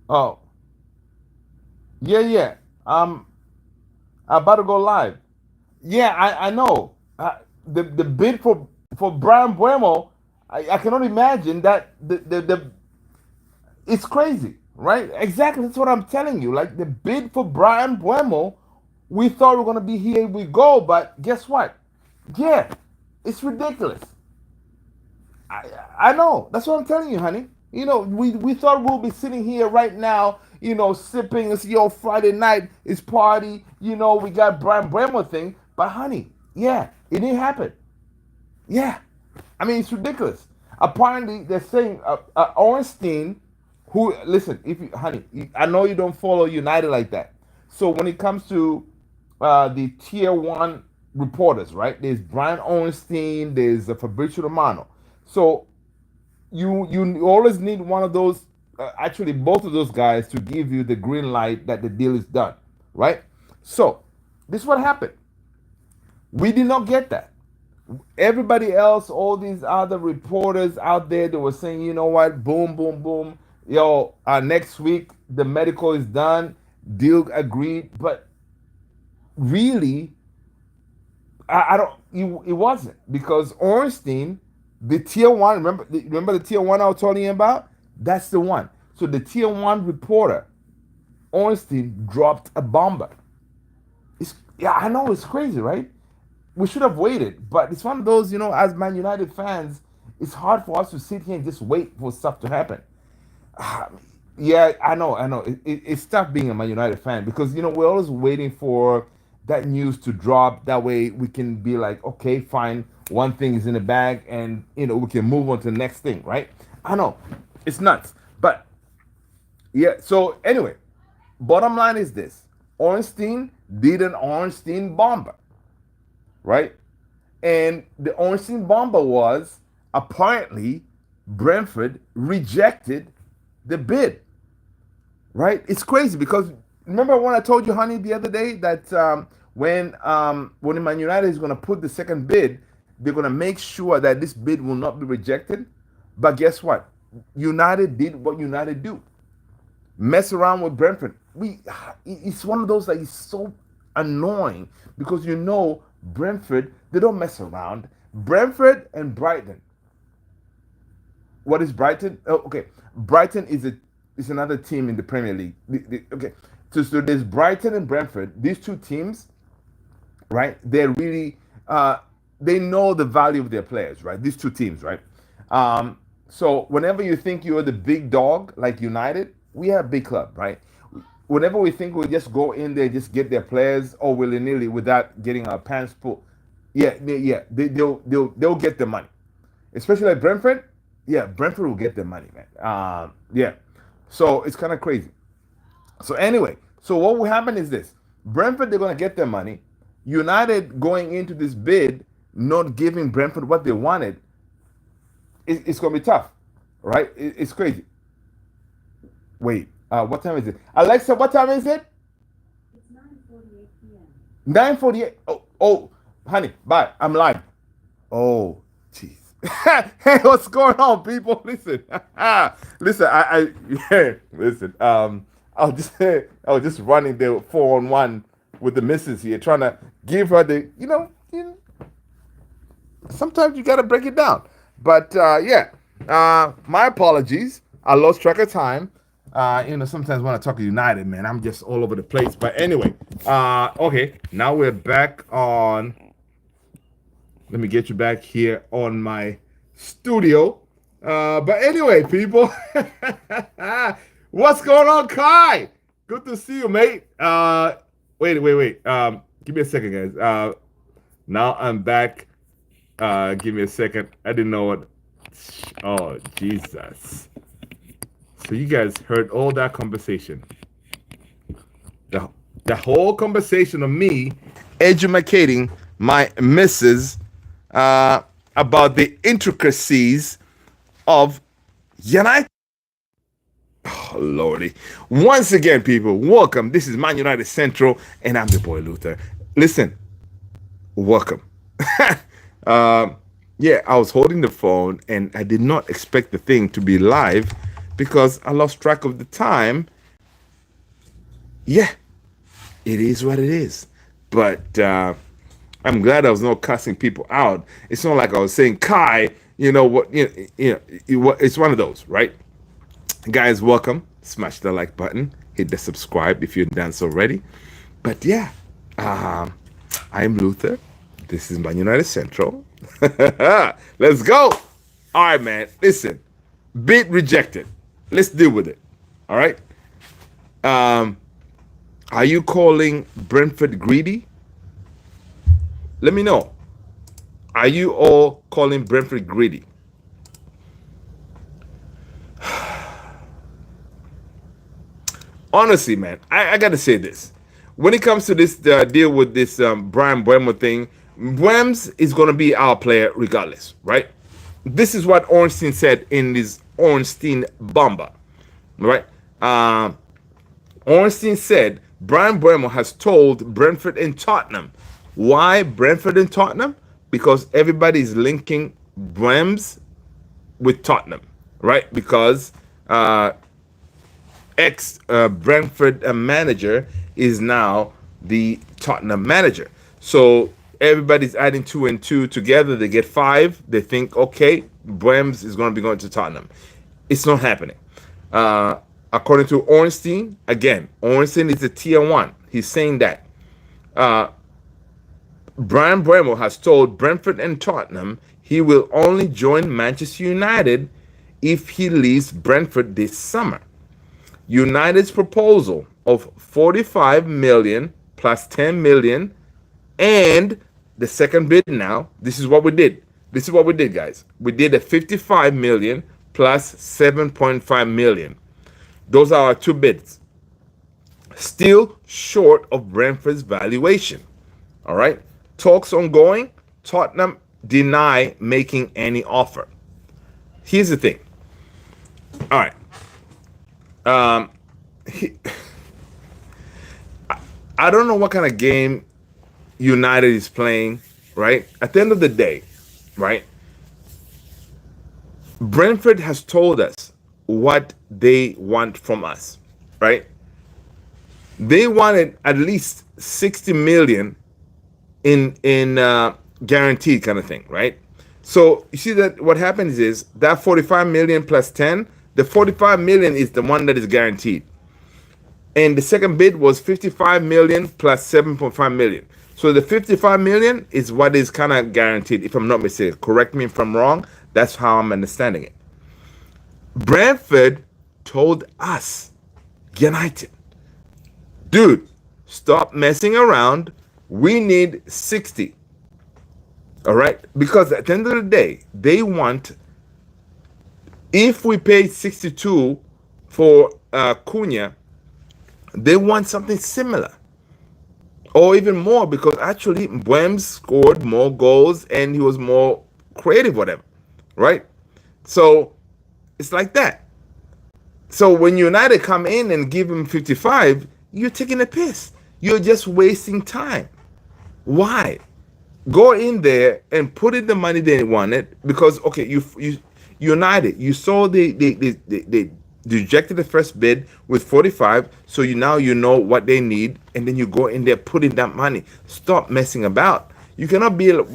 Oh, yeah, yeah. Um, I'm about to go live. Yeah, I know. The bid for Brian Buemo, I cannot imagine that the it's crazy, right? Exactly, that's what I'm telling you. Like the bid for Brian Buemo, we thought we were gonna be here we go, but guess what? Yeah, it's ridiculous. I I know. That's what I'm telling you, honey. We thought we'll be sitting here right now, sipping. It's your Friday night. It's party. We got Brian Bremer thing. But honey, yeah, it didn't happen. Yeah, I mean it's ridiculous. Apparently, they're saying Ornstein, who listen, if you, honey, I know you don't follow United like that. So when it comes to the tier one reporters, right? There's Brian Ornstein. There's Fabrizio Romano. So you always need one of those, actually both of those guys, to give you the green light that the deal is done, right? So this is what happened. We did not get that. Everybody else, all these other reporters out there, they were saying, you know what, boom, boom, boom, next week the medical is done, deal agreed. But really, I don't. It wasn't, because Ornstein, the tier one. Remember the tier one I was telling you about. That's the one. So the tier one reporter, Ornstein, dropped a bomber. Yeah, I know it's crazy, right? We should have waited, but it's one of those. As Man United fans, it's hard for us to sit here and just wait for stuff to happen. Ah, yeah, I know. It's tough being a Man United fan, because we're always waiting for that news to drop. That way we can be like, okay, fine, one thing is in the bag, and we can move on to the next thing, right? I know, it's nuts, but yeah. So anyway, bottom line is this: Ornstein did an Ornstein bomber, right? And the Ornstein bomber was, apparently, Brentford rejected the bid, right? It's crazy, because remember when I told you, honey, the other day that when Man United is going to put the second bid, they're going to make sure that this bid will not be rejected. But guess what? United did what United do: mess around with Brentford. It's one of those that is so annoying, because Brentford, they don't mess around. Brentford and Brighton. What is Brighton? Oh, okay. Brighton is another team in the Premier League. Okay, so there's Brighton and Brentford. These two teams, right? They're really they know the value of their players, right? These two teams, right? Um, so whenever you think you're the big dog like United, we are a big club, right? Whenever we think we'll just go in there, just get their players all willy nilly without getting our pants pulled, yeah, yeah, they'll get the money, especially like Brentford. Yeah, Brentford will get their money, man. Yeah, so it's kind of crazy. So anyway, so what will happen is this: Brentford, they're gonna get their money. United going into this bid, not giving Brentford what they wanted, it's gonna be tough, right? It's crazy. Wait, what time is it, Alexa? What time is it? It's 9:48 p.m. 9:48. Oh, honey, bye. I'm live. Oh, jeez. Hey, what's going on, people? Listen, listen. Yeah, listen. I was just running the 4-on-1 with the missus here, trying to give her the, sometimes you got to break it down. But yeah, my apologies. I lost track of time. Sometimes when I talk to United, man, I'm just all over the place. But anyway, okay, now we're back on. Let me get you back here on my studio. But anyway, people, what's going on, Kai? Good to see you, mate. Wait. Give me a second, guys. Now I'm back. Give me a second. I didn't know what. Oh, Jesus. So you guys heard all that conversation. The, the whole conversation of me educating my missus uh, about the intricacies of United. Oh, Lordy. Once again, people, welcome. This is Man United Central, and I'm the boy Luther. Listen, welcome. um, yeah, I was holding the phone, and I did not expect the thing to be live, because I lost track of the time. yeah, it is what it is. But I'm glad I was not cussing people out. It's not like I was saying, Kai, you know what? It's one of those, right? Guys, welcome. Smash the like button. Hit the subscribe if you've done so already. But yeah, um, I'm Luther. This is Man United Central. Let's go. All right, man. Listen, bid rejected. Let's deal with it. All right. Um, are you calling Brentford greedy? Let me know. Are you all calling Brentford greedy? Honestly, man, I got to say this. When it comes to this deal with this Brian Mbeumo thing, Mbeumo is going to be our player regardless, right? This is what Ornstein said in his Ornstein Bomber, right? Ornstein said Brian Mbeumo has told Brentford and Tottenham. Why Brentford and Tottenham? Because everybody is linking Mbeumo with Tottenham, right? Because ex Brentford manager is now the Tottenham manager. So everybody's adding two and two together. They get five. They think, okay, Brems is going to be going to Tottenham. It's not happening. According to Ornstein, again, Ornstein is a tier one. He's saying that Brian Mbeumo has told Brentford and Tottenham he will only join Manchester United if he leaves Brentford this summer. United's proposal of 45 million plus 10 million and the second bid now, this is what we did. This is what we did, guys. We did a 55 million plus 7.5 million. Those are our two bids. Still short of Brentford's valuation. All right. Talks ongoing. Tottenham deny making any offer. Here's the thing. All right. Um, he, I don't know what kind of game United is playing, right? At the end of the day, right? Brentford has told us what they want from us, right? They wanted at least 60 million in guaranteed kind of thing, right? So you see that what happens is that 45 million plus 10, the 45 million is the one that is guaranteed. And the second bid was 55 million plus 7.5 million. So the 55 million is what is kind of guaranteed, if I'm not mistaken. Correct me if I'm wrong. That's how I'm understanding it. Brentford told us, United, dude, stop messing around. We need 60. All right? Because at the end of the day, they want, if we pay 62 for Cunha, they want something similar or even more, because actually Mbeumo scored more goals and he was more creative, whatever, right? So it's like that. So when United come in and give him 55, you're taking a piss. You're just wasting time. Why? Go in there and put in the money they wanted, because okay, you United, you saw they rejected the first bid with 45, so you know what they need, and then you go in there, put in that money. Stop messing about. You cannot be, like,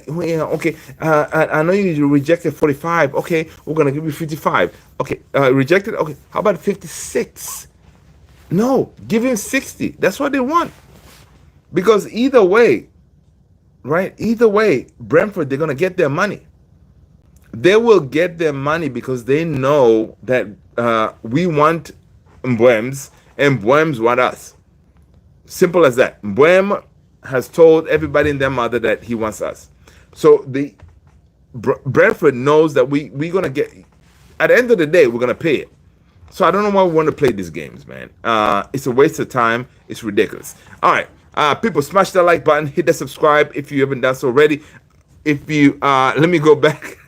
well, yeah, okay, I know you rejected 45. Okay, we're gonna give you 55. Okay, rejected. Okay, how about 56? No, give him 60. That's what they want. Because either way, right? Either way, Brentford, they're gonna get their money. They will get their money because they know that we want Mbeumo and Mbeumo want us. Simple as that. Mbeumo has told everybody and their mother that he wants us. So the Brentford knows that we're gonna get. At the end of the day, we're gonna pay it. So I don't know why we want to play these games, man. It's a waste of time. It's ridiculous. All right, people, smash that like button, hit that subscribe if you haven't done so already. If you let me go back.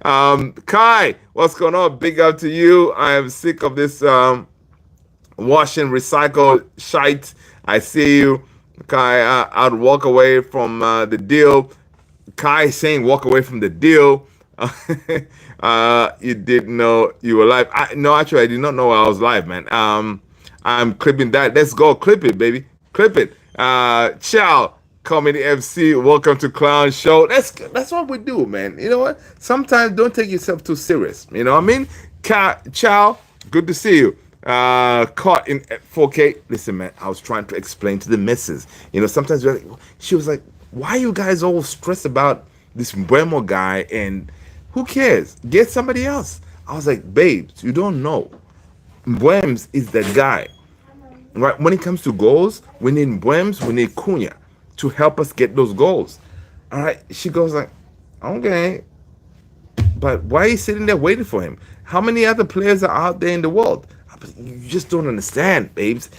Kai, what's going on? Big up to you. I am sick of this wash and recycle shite. I see you, Kai. I'd walk away from the deal. Kai saying walk away from the deal. You didn't know you were live. No, actually, I did not know I was live, man. I'm clipping that. Let's go. Clip it, baby. Clip it. Ciao, Comedy MC. Welcome to Clown Show. That's what we do, man. You know what? Sometimes don't take yourself too serious. You know what I mean? Ciao. Good to see you. Caught in 4K. Listen, man, I was trying to explain to the missus. You know, sometimes she was like, why are you guys all stressed about this Mbeumo guy? And who cares? Get somebody else. I was like, babes, you don't know. Mbeumo is the guy. Right? When it comes to goals, we need Mbeumo, we need Cunha to help us get those goals. All right. She goes like, okay, but why are you sitting there waiting for him? How many other players are out there in the world? You just don't understand, babes.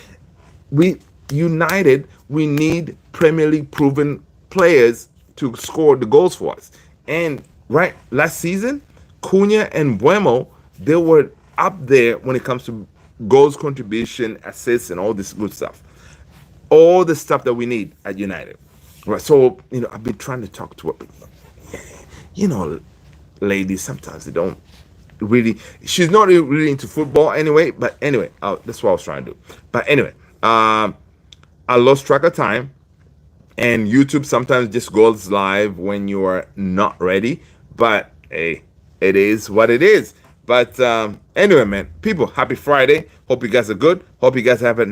We united, we need Premier League proven players to score the goals for us. And right last season, Cunha and Mbeumo, they were up there when it comes to goals contribution, assists, and all this good stuff. All the stuff that we need at United. Right. So, you know, I've been trying to talk to her. You know, ladies, sometimes they don't really, she's not really into football anyway, but anyway, that's what I was trying to do. But anyway, I lost track of time, and YouTube sometimes just goes live when you are not ready, but hey, it is what it is. But anyway, man, people, happy Friday. Hope you guys are good. Hope you guys have you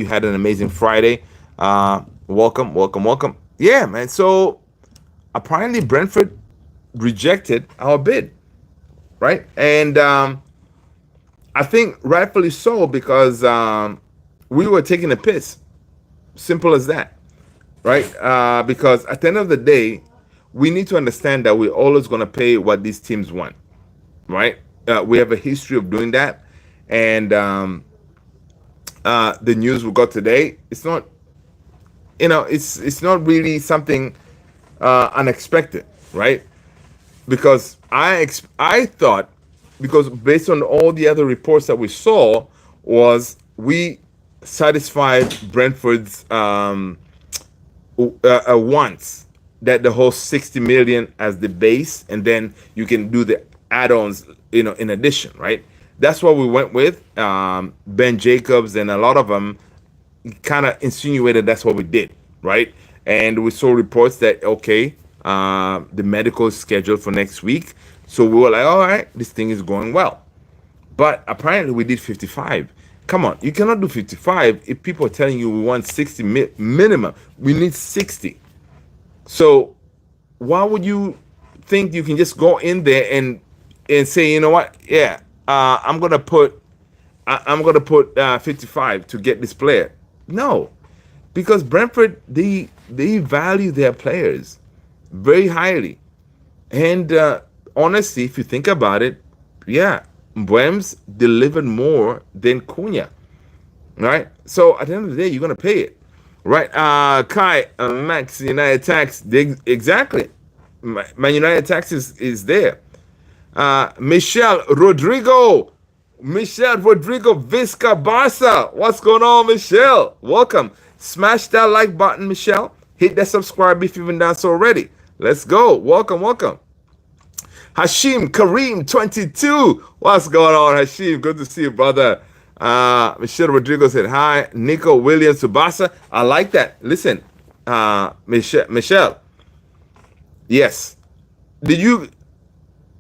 had an amazing Friday. Welcome. Yeah, man. So apparently Brentford rejected our bid, right? And I think rightfully so, because we were taking a piss. Simple as that, right? Because at the end of the day, we need to understand that we're always going to pay what these teams want, right? We have a history of doing that. And the news we got today, it's not, it's not really something unexpected, right? Because I thought, because based on all the other reports that we saw, was we satisfied Brentford's wants, that the whole 60 million as the base, and then you can do the add-ons, in addition, right? That's what we went with. Ben Jacobs and a lot of them kind of insinuated that's what we did, right? And we saw reports that, okay, the medical is scheduled for next week. So we were like, all right, this thing is going well. But apparently we did 55. Come on, you cannot do 55 if people are telling you we want 60 minimum. We need 60. So why would you think you can just go in there and say, you know what? Yeah, I'm gonna put 55 to get this player. No, because Brentford, they value their players very highly, and honestly, if you think about it, yeah, Mbeumo delivered more than Cunha, right? So at the end of the day, you're gonna pay it, right? Kai, Max United Tax, exactly. Man United Tax is there. Michelle Rodrigo Visca Barca. What's going on, Michelle? Welcome. Smash that like button, Michelle. Hit that subscribe if you haven't done so already. Let's go. Welcome. Hashim Kareem 22. What's going on, Hashim? Good to see you, brother. Michelle Rodrigo said hi. Nico Williams Subasa. I like that. Listen, Michelle. Yes. Did you?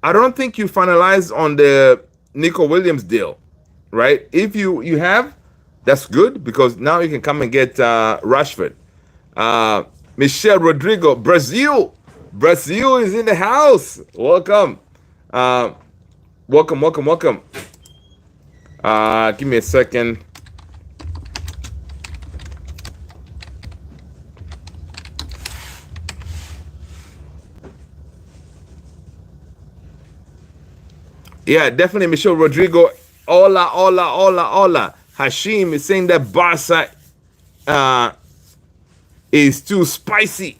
I don't think you finalized on the Nico Williams deal, right? If you have, that's good, because now you can come and get Rashford. Michelle Rodrigo, Brazil is in the house. Welcome. Welcome. Give me a second. Yeah, definitely Michelle Rodrigo. Hola. Hashim is saying that Barca is too spicy.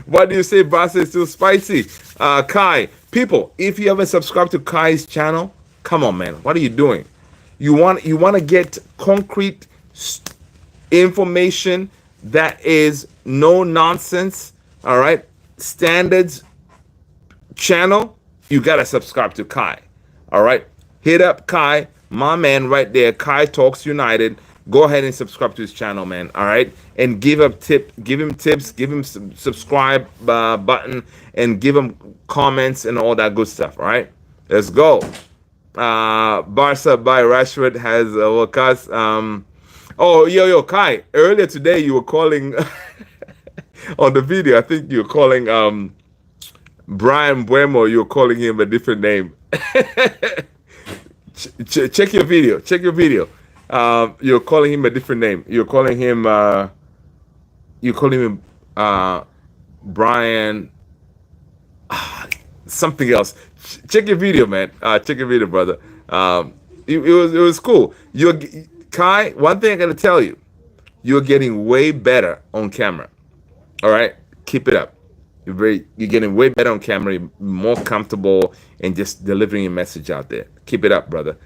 Why do you say Barca is too spicy? Kai, people, if you haven't subscribed to Kai's channel, come on, man. What are you doing? You want to get concrete information that is no nonsense, all right? Standards channel, you got to subscribe to Kai, all right? Hit up Kai, my man right there, Kai Talks United. Go ahead and subscribe to his channel, man. All right, and give him tips, give him some subscribe button, and give him comments and all that good stuff. All right, let's go. Barca by Rashford has Wakas. Oh, yo, Kai. Earlier today, you were calling on the video. I think you were calling Brian Mbeumo. You were calling him a different name. Check your video. Check your video. You're calling him a different name. You're calling him. You calling him Brian something else. Check your video, man. Check your video, brother. It was cool. You're Kai. One thing I gotta tell you, you're getting way better on camera. All right, keep it up. You're getting way better on camera. You're more comfortable and just delivering your message out there. Keep it up, brother.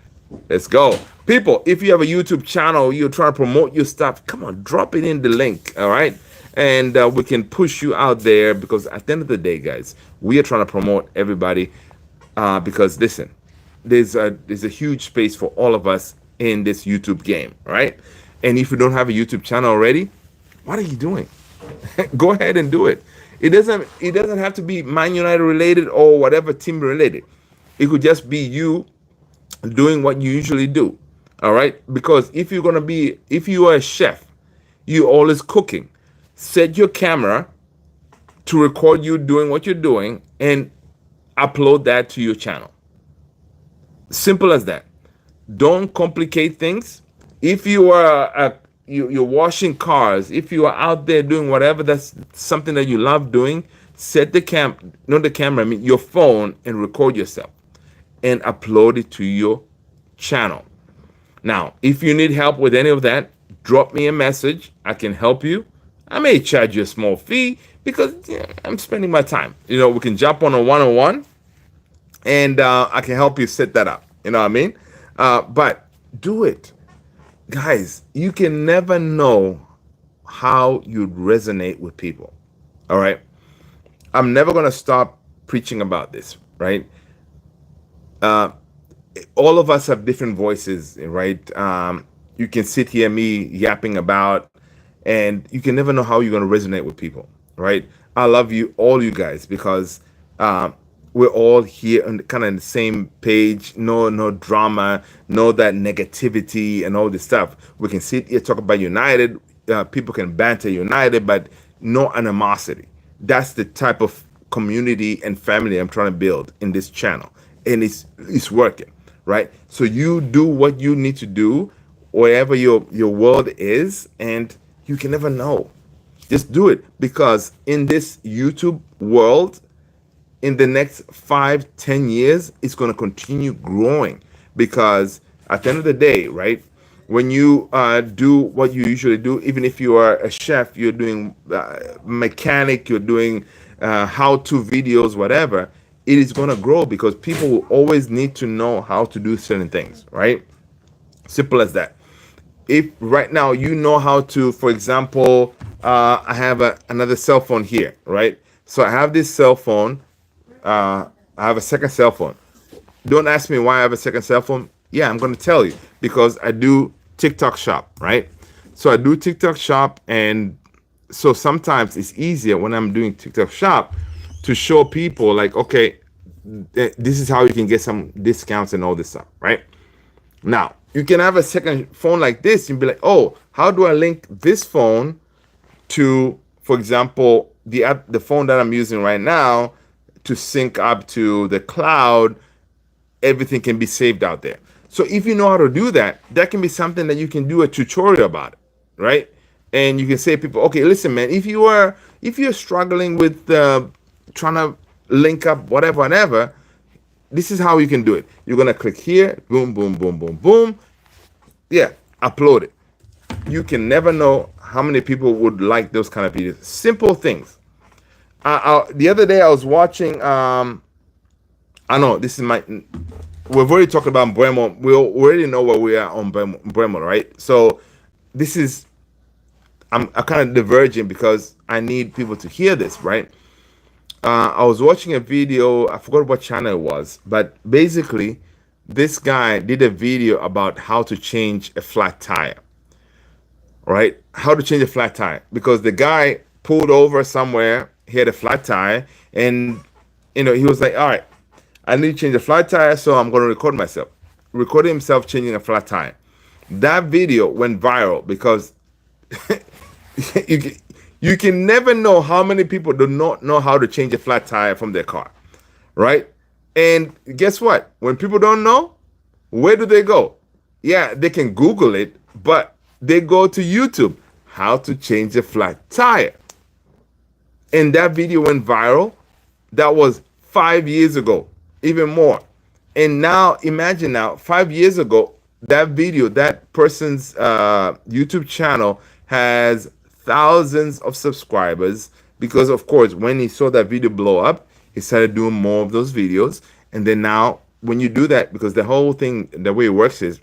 Let's go, people. If you have a YouTube channel, you're trying to promote your stuff. Come on, drop it in the link. All right, and we can push you out there because at the end of the day, guys, we are trying to promote everybody. Because listen, there's a huge space for all of us in this YouTube game, right? And if you don't have a YouTube channel already, what are you doing? Go ahead and do it. It doesn't have to be Man United related or whatever team related. It could just be you doing what you usually do. All right? Because if you are a chef, you always cooking. Set your camera to record you doing what you're doing and upload that to your channel. Simple as that. Don't complicate things. If you are you're washing cars, if you are out there doing whatever that's something that you love doing, set the not the camera, I mean your phone, and record yourself and upload it to your channel. Now, if you need help with any of that, drop me a message. I can help you. I may charge you a small fee because I'm spending my time. We can jump on a one-on-one and I can help you set that up. You know what I mean? But do it. Guys, you can never know how you'd resonate with people. All right? I'm never going to stop preaching about this, right? All of us have different voices, right? You can sit here, me yapping about, and you can never know how you're going to resonate with people, right? I love you, all you guys, because we're all here on kind of the same page. No drama, no that negativity and all this stuff. We can sit here talk about United. People can banter United, but no animosity. That's the type of community and family I'm trying to build in this channel, and it's working, right? So you do what you need to do, wherever your world is, and you can never know. Just do it, because in this YouTube world, in the next 5-10 years, it's going to continue growing, because at the end of the day, right, when you do what you usually do, even if you are a chef, you're doing mechanic, you're doing how-to videos, whatever, it is going to grow because people will always need to know how to do certain things, right? Simple as that. If right now you know how to, for example, I have another cell phone here, right? So I have this cell phone. I have a second cell phone. Don't ask me why I have a second cell phone. Yeah, I'm going to tell you, because I do TikTok shop, right? So I do TikTok shop, and so sometimes it's easier when I'm doing TikTok shop to show people like, okay, this is how you can get some discounts and all this stuff, right? Now, you can have a second phone like this and be like, oh, how do I link this phone to, for example, the phone that I'm using right now to sync up to the cloud? Everything can be saved out there. So if you know how to do that, that can be something that you can do a tutorial about it, right? And you can say to people, okay, listen, man, if you're struggling with trying to link up whatever, this is how you can do it. You're gonna click here, boom, boom, boom, boom, boom. Yeah, upload it. You can never know how many people would like those kind of videos. Simple things. The other day I was watching. I know this is my. We've already talked about Mbeumo. We already know where we are on Mbeumo, right? So this is. I'm kind of diverging because I need people to hear this, right? I was watching a video. I forgot what channel it was, but basically, this guy did a video about how to change a flat tire, right? How to change a flat tire, because the guy pulled over somewhere, he had a flat tire, and he was like, all right, I need to change a flat tire, so I'm going to record myself. Recorded himself changing a flat tire. That video went viral because you, you can never know how many people do not know how to change a flat tire from their car, right? And guess what? When people don't know, where do they go? Yeah, they can Google it, but they go to YouTube. How to change a flat tire. And that video went viral. That was 5 years ago, even more. And now, imagine now, 5 years ago, that video, that person's YouTube channel has thousands of subscribers because, of course, when he saw that video blow up, he started doing more of those videos. And then now, when you do that, because the whole thing, the way it works is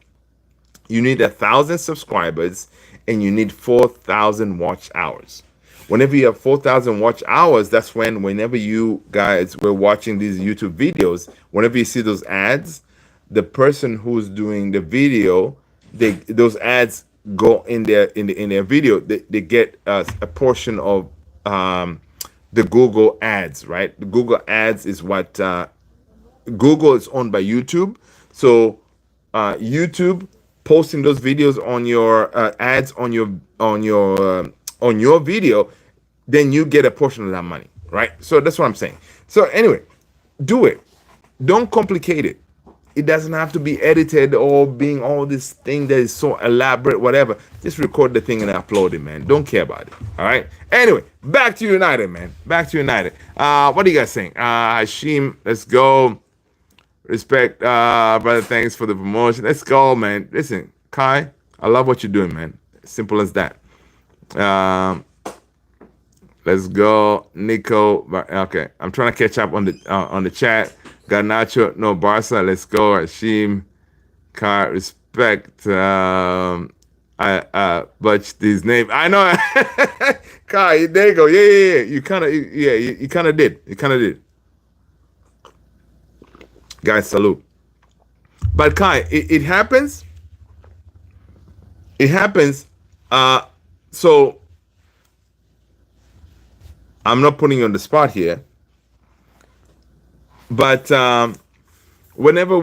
you need 1,000 subscribers and you need 4,000 watch hours. Whenever you have 4,000 watch hours, that's whenever you guys were watching these YouTube videos, whenever you see those ads, the person who's doing the video, those ads go in their video. They get a portion of the Google ads, right? The Google ads is what Google is owned by YouTube, so YouTube posting those videos on your ads on your video, then you get a portion of that money, right? So that's what I'm saying. So anyway, do it. Don't complicate it. It doesn't have to be edited or being all this thing that is so elaborate, whatever. Just record the thing and upload it, man. Don't care about it. All right. Anyway, back to United, man. Back to United. What are you guys saying? Hashim, let's go. Respect, brother. Thanks for the promotion. Let's go, man. Listen, Kai, I love what you're doing, man. Simple as that. Let's go, Nico. Okay, I'm trying to catch up on the chat. Garnacho, no Barca. Let's go, Hashim. Kai, respect. But these names, I know. Kai, there you go. Yeah. You kind of did. You kind of did. Guys, salute. But Kai, it happens. It happens. So I'm not putting you on the spot here, but whenever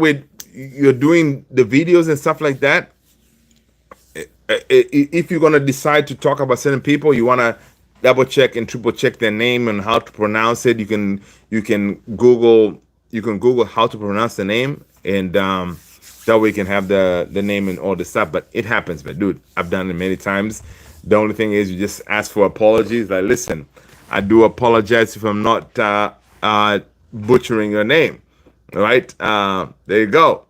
you're doing the videos and stuff like that, if you're gonna decide to talk about certain people, you wanna double check and triple check their name and how to pronounce it. You can Google how to pronounce the name, and that way you can have the name and all the stuff. But it happens, but dude, I've done it many times. The only thing is you just ask for apologies. Like, listen, I do apologize if I'm not butchering your name. All right, there you go,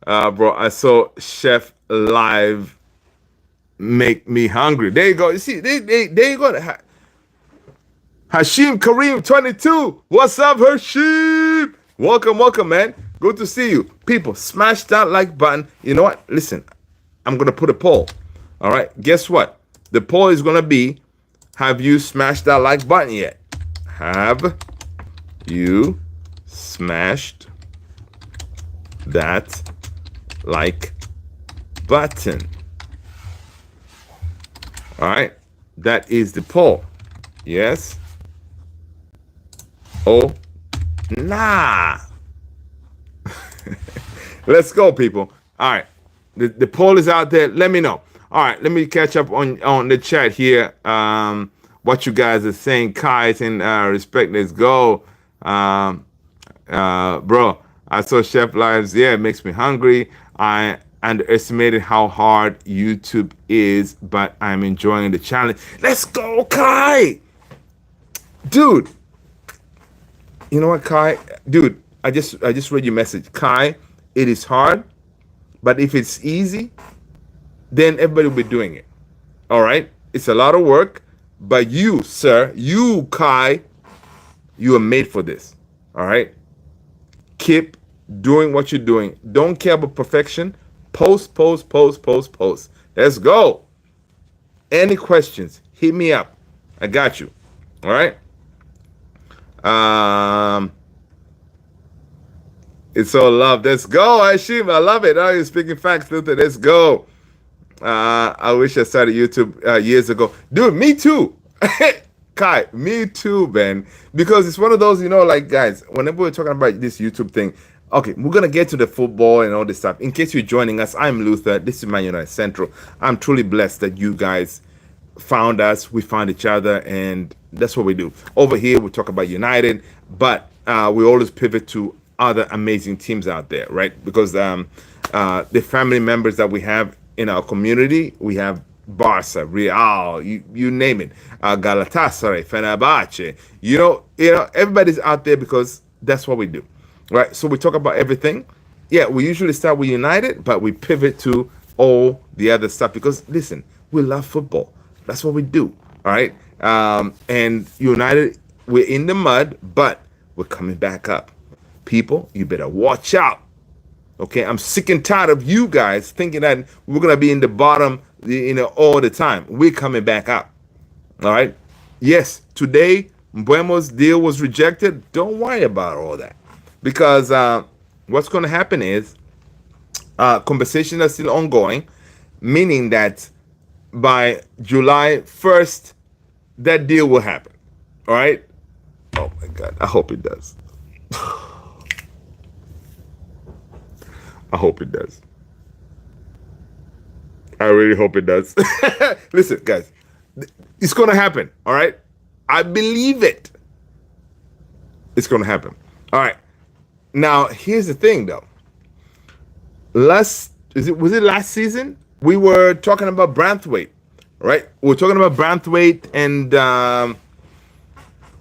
bro. I saw Chef live make me hungry. There you go. You see, there you go. Hashim Kareem 22. What's up, Hashim? Welcome, man. Good to see you. People, smash that like button. You know what? Listen, I'm going to put a poll. All right. Guess what? The poll is going to be, have you smashed that like button yet? Have you smashed that like button? All right. That is the poll. Yes. Oh, nah. Let's go, people. All right. The poll is out there. Let me know. All right. Let me catch up on the chat here. What you guys are saying. Kai and respect. Let's go. Bro, I saw Chef Lives. Yeah, it makes me hungry. I underestimated how hard YouTube is, but I'm enjoying the challenge. Let's go, Kai. Dude. You know what, Kai? Dude, I just read your message. Kai, it is hard, but if it's easy, then everybody will be doing it. All right? It's a lot of work, but you, sir, you, Kai, you are made for this. All right? Keep doing what you're doing. Don't care about perfection. Post. Let's go. Any questions, hit me up. I got you. All right? It's all love. Let's go, Hashim. I love it. Oh, you're speaking facts, Luther. Let's go. I wish I started YouTube years ago. Dude, me too. Kai, me too, man. Because it's one of those, like, guys, whenever we're talking about this YouTube thing, okay, we're going to get to the football and all this stuff. In case you're joining us, I'm Luther. This is Man United Central. I'm truly blessed that you guys found us. We found each other, and that's what we do. Over here, we talk about United, but we always pivot to other amazing teams out there, right? Because the family members that we have in our community, we have Barca, Real, you name it, Galatasaray, Fenerbahce. Everybody's out there because that's what we do, right? So we talk about everything. Yeah, we usually start with United, but we pivot to all the other stuff because, listen, we love football. That's what we do, all right? And United, we're in the mud, but we're coming back up. People, you better watch out. Okay, I'm sick and tired of you guys thinking that we're gonna be in the bottom, all the time. We're coming back up. All right. Yes, today Mbeumo's deal was rejected. Don't worry about all that, because what's gonna happen is conversations are still ongoing, meaning that by July 1st, that deal will happen. All right. Oh my God, I hope it does. I hope it does. I really hope it does. Listen, guys, it's going to happen. All right. I believe it. It's going to happen. All right. Now, here's the thing, though. Was it last season? We were talking about Brentford, right? We were talking about Brentford, and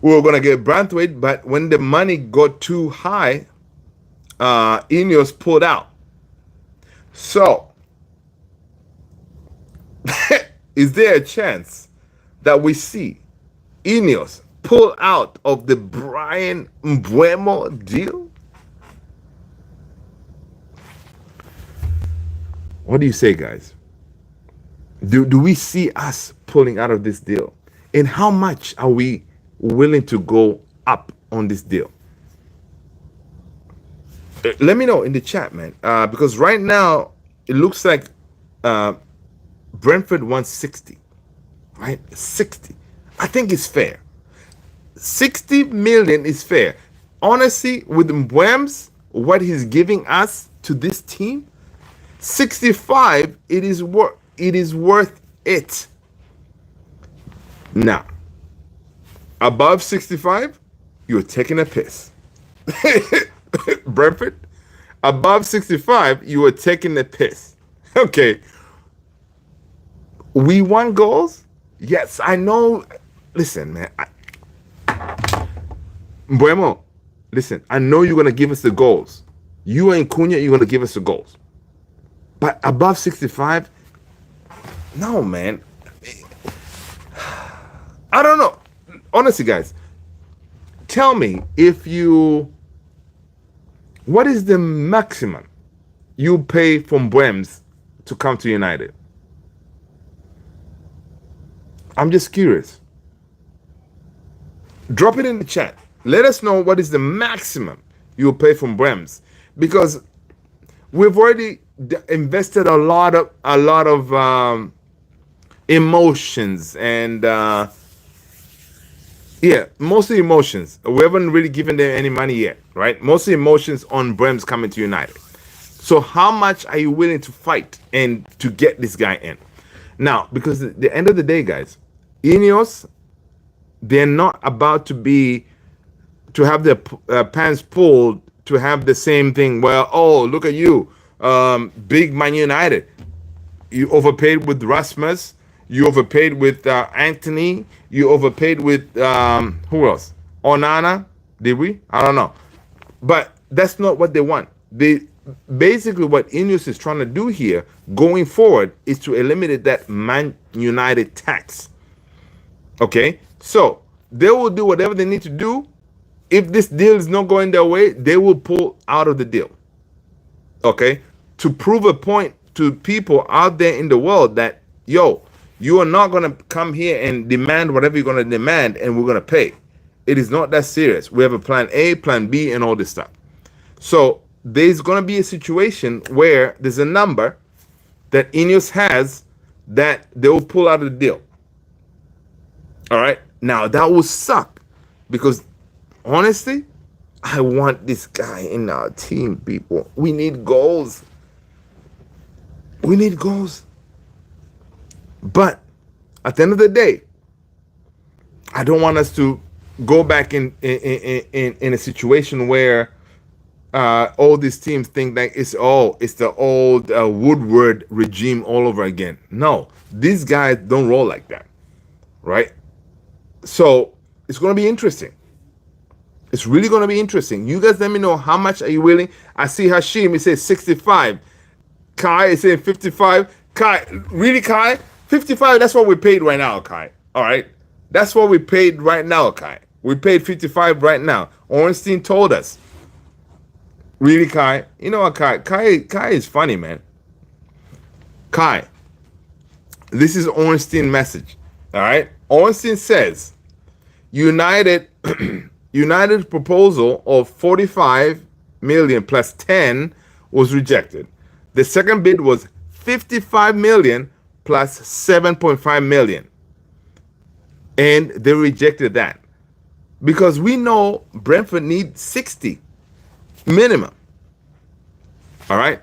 we were going to get Brentford, but when the money got too high, Inos pulled out. So, is there a chance that we see Inos pull out of the Brian Mbeumo deal? What do you say, guys? Do we see us pulling out of this deal? And how much are we willing to go up on this deal? Let me know in the chat, man. Because right now it looks like Brentford wants 60, right? 60. I think it's fair. 60 million is fair. Honestly, with Mbeumo's, what he's giving us to this team, 65, it is worth it. Now, above 65, you're taking a piss. Brentford, above 65, you are taking the piss. Okay. We want goals? Yes, I know. Listen, man. Mbeumo, listen, I know you're going to give us the goals. You and Cunha, you're going to give us the goals. But above 65, no, man. I don't know. Honestly, guys, tell me what is the maximum you pay for Mbeumo to come to United? I'm just curious. Drop it in the chat. Let us know what is the maximum you'll pay for Mbeumo, because we've already invested a lot of emotions and mostly emotions. We haven't really given them any money yet, right? Mostly emotions on Mbeumo coming to United. So how much are you willing to fight and to get this guy in? Now, because at the end of the day, guys, Ineos, they're not about to have their pants pulled to have the same thing. Well, oh, look at you, big Man United. You overpaid with Rasmus. You overpaid with Anthony. You overpaid with who else? Onana. Did we? I don't know. But that's not what they want. Basically what Ineos is trying to do here going forward is to eliminate that Man United tax. Okay, so they will do whatever they need to do. If this deal is not going their way, they will pull out of the deal. Okay, to prove a point to people out there in the world that, yo, you are not going to come here and demand whatever you're going to demand and we're going to pay. It is not that serious. We have a plan A, plan B, and all this stuff. So there's going to be a situation where there's a number that Ineos has that they will pull out of the deal. All right. Now that will suck because honestly, I want this guy in our team, people. We need goals. We need goals. But at the end of the day, I don't want us to go back in a situation where all these teams think that it's the old Woodward regime all over again. No, these guys don't roll like that, right? So it's going to be interesting. It's really going to be interesting. You guys let me know how much are you willing. I see Hashim, he says 65. Kai is saying 55. Kai, really, Kai? 55, that's what we paid right now, Kai. All right? That's what we paid right now, Kai. We paid 55 right now. Ornstein told us. Really, Kai? You know what, Kai? Kai is funny, man. Kai, this is Ornstein's message. All right? Ornstein says, United United's proposal of 45 million plus 10 was rejected. The second bid was 55 million plus 7.5 million. And they rejected that. Because we know Brentford needs 60 minimum. All right?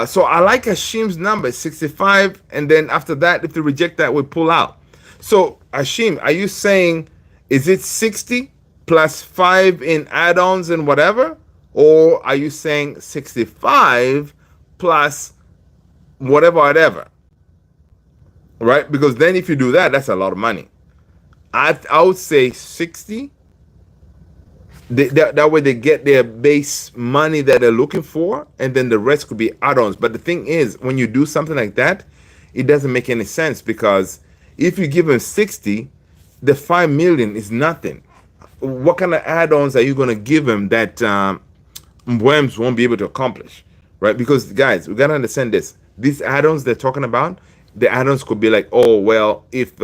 So I like Hashim's number, 65. And then after that, if they reject that, we pull out. So Hashim, are you saying, is it 60 plus 5 in add-ons and whatever? Or are you saying 65 plus whatever? Right? Because then if you do that, that's a lot of money. I would say 60. That way they get their base money that they're looking for, and then the rest could be add-ons. But the thing is, when you do something like that, it doesn't make any sense, because if you give them 60, the 5 million is nothing. What kind of add-ons are you going to give them that Mbeumo won't be able to accomplish? Right? Because guys, we got to understand this. These add-ons they're talking about, the add-ons could be like, oh, well, if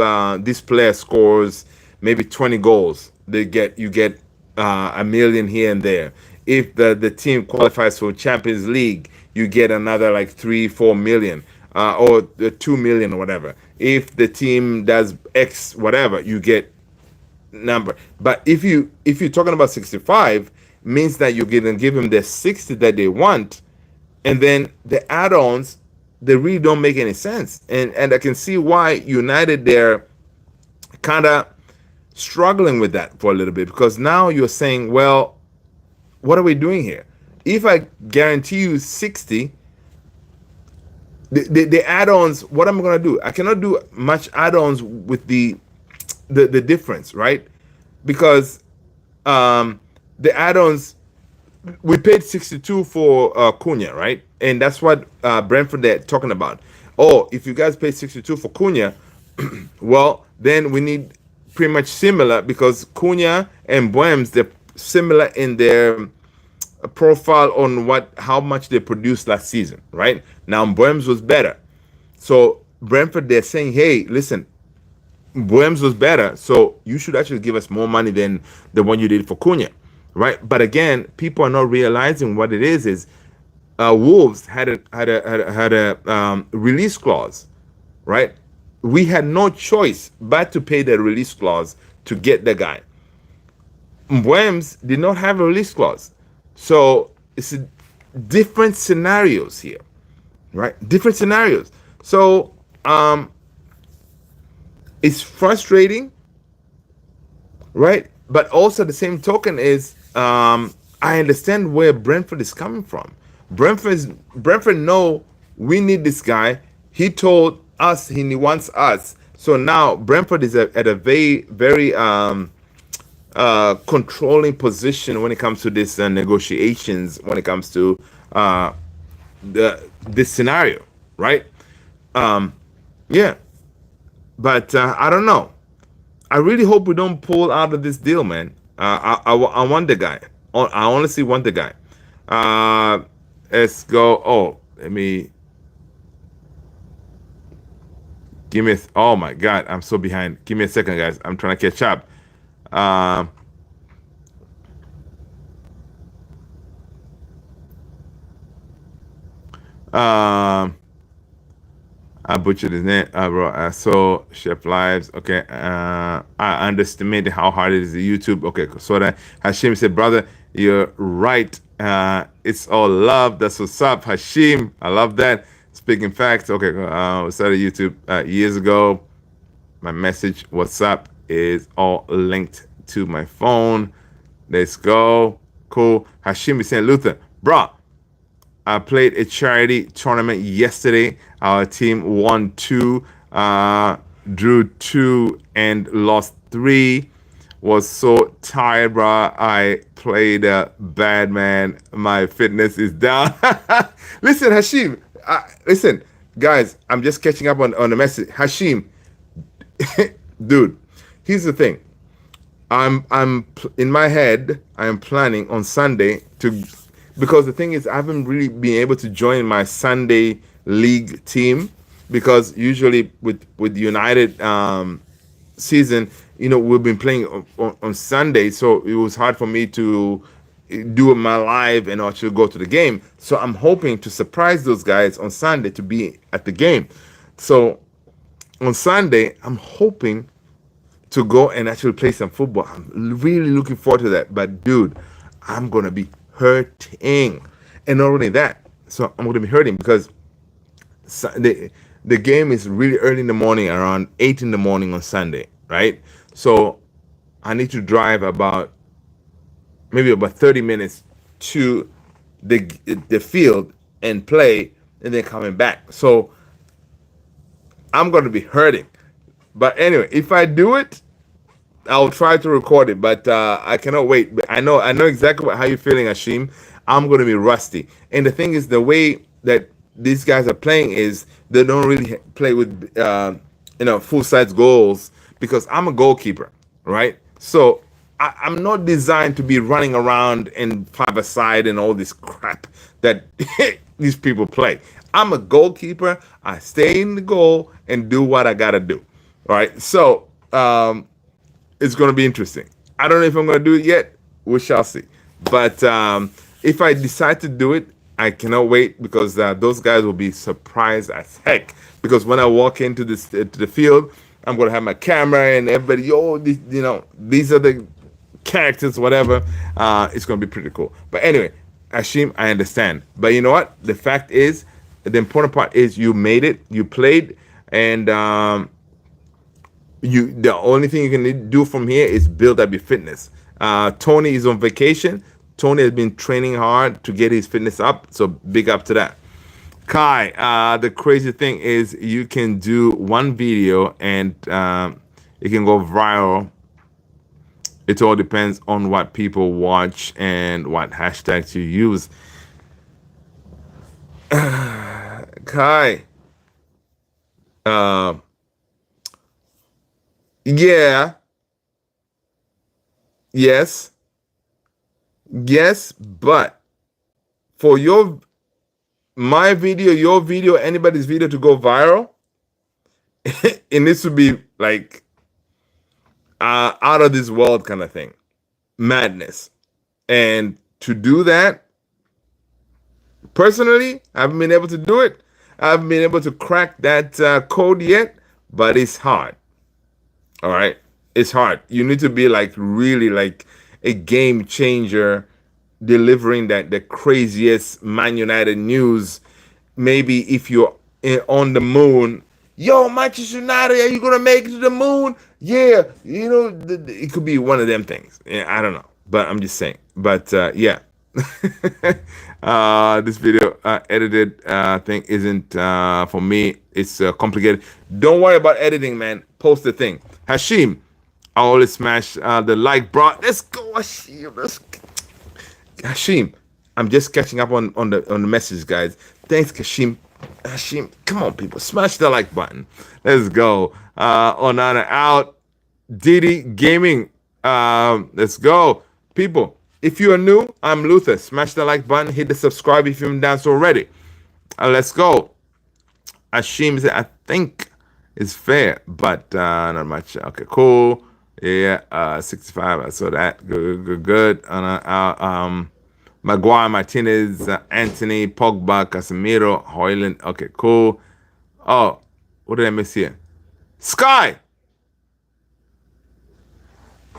this player scores maybe 20 goals, you get a million here and there. If the team qualifies for Champions League, you get another like 3-4 million, or 2 million or whatever. If the team does X whatever, you get number. But if you're talking about 65, means that you're gonna give them the 60 that they want, and then the add-ons, they really don't make any sense. And I can see why United, they're kind of struggling with that for a little bit, because now you're saying, well, what are we doing here? If I guarantee you 60, the add-ons, what am I going to do? I cannot do much add-ons with the difference, right? Because the add-ons, we paid 62 for Cunha, right? And that's what Brentford they're talking about. Oh, if you guys pay 62 for Cunha, well, then we need pretty much similar, because Cunha and Mbeumo, they're similar in their profile on how much they produced last season, right? Now Mbeumo was better. So Brentford, they're saying, hey, listen, Mbeumo was better, so you should actually give us more money than the one you did for Cunha, right? But again, people are not realizing what it is Wolves had a release clause, right? We had no choice but to pay the release clause to get the guy. Mbeumo did not have a release clause. So it's different scenarios here, right? Different scenarios. So it's frustrating, right? But also the same token is I understand where Brentford is coming from. Brentford know we need this guy. He told us he wants us. So now Brentford is at a very controlling position when it comes to this negotiations, when it comes to this scenario, right? Yeah, but I don't know. I really hope we don't pull out of this deal, man. I want the guy. I honestly want the guy. Let's go. Oh, let me. Give me. Oh my God, I'm so behind. Give me a second, guys. I'm trying to catch up. Um, I butchered his name, bro. I saw Chef Lives. Okay. I underestimated how hard it is to YouTube. Okay. So that Hashim said, brother, you're right. It's all love. That's what's up, Hashim. I love that. Speaking facts. Okay. We started YouTube years ago. My message, what's up, is all linked to my phone. Let's go. Cool. Hashim is saying, Luther, bro, I played a charity tournament yesterday. Our team won two, drew two, and lost three. Was so tired, bro. I played bad, man. My fitness is down. Listen, Hashim. Listen, guys. I'm just catching up on the message. Hashim, dude. Here's the thing. I'm in my head. I am planning on Sunday to, because the thing is I haven't really been able to join my Sunday league team, because usually with United season, we've been playing on Sunday, so it was hard for me to do my live and actually go to the game. So I'm hoping to surprise those guys on Sunday to be at the game. So on Sunday, I'm hoping to go and actually play some football. I'm really looking forward to that. But dude, I'm gonna be hurting, and not only that, so I'm gonna be hurting because the game is really early in the morning, around 8 in the morning on Sunday, right? So I need to drive maybe about 30 minutes to the field and play, and then coming back. So I'm gonna be hurting. But anyway, if I do it, I'll try to record it, but I cannot wait. But I know exactly how you're feeling, Ashim. I'm going to be rusty. And the thing is, the way that these guys are playing is they don't really play with full size goals, because I'm a goalkeeper, right? So I'm not designed to be running around and five aside and all this crap that these people play. I'm a goalkeeper. I stay in the goal and do what I gotta do. All right. So it's going to be interesting. I don't know if I'm going to do it yet. We shall see. But if I decide to do it, I cannot wait, because those guys will be surprised as heck. Because when I walk into to the field, I'm going to have my camera and everybody, these are the characters, whatever. It's going to be pretty cool. But anyway, Ashim, I understand. But you know what? The fact is, the important part is you made it, you played, and the only thing you can do from here is build up your fitness. Tony is on vacation. Tony has been training hard to get his fitness up, so big up to that. Kai, the crazy thing is you can do one video and it can go viral. It all depends on what people watch and what hashtags you use. Kai, yeah, yes, yes, but for my video, your video, anybody's video to go viral, it needs to be like out of this world kind of thing, madness. And to do that, personally, I haven't been able to do it. I haven't been able to crack that code yet, but it's hard. All right, it's hard. You need to be like really like a game changer, delivering the craziest Man United news. Maybe if you're on the moon, yo, Manchester United, are you gonna make it to the moon? Yeah, it could be one of them things. Yeah, I don't know, but I'm just saying. But yeah, this video edited thing isn't for me. It's complicated. Don't worry about editing, man. Post the thing. Hashim, I always smash the like, bro. Let's go, Hashim. Hashim, I'm just catching up on the message, guys. Thanks, Hashim. Hashim, come on, people, smash the like button. Let's go. Onana out. Diddy Gaming. Let's go, people. If you are new, I'm Luther. Smash the like button. Hit the subscribe if you haven't done so already. Let's go. Hashim said, I think it's fair, but not much. Okay, cool. Yeah, 65. I saw that. Good. Maguire, Martinez, Anthony, Pogba, Casemiro, Hoyland. Okay, cool. Oh, what did I miss here? Sky.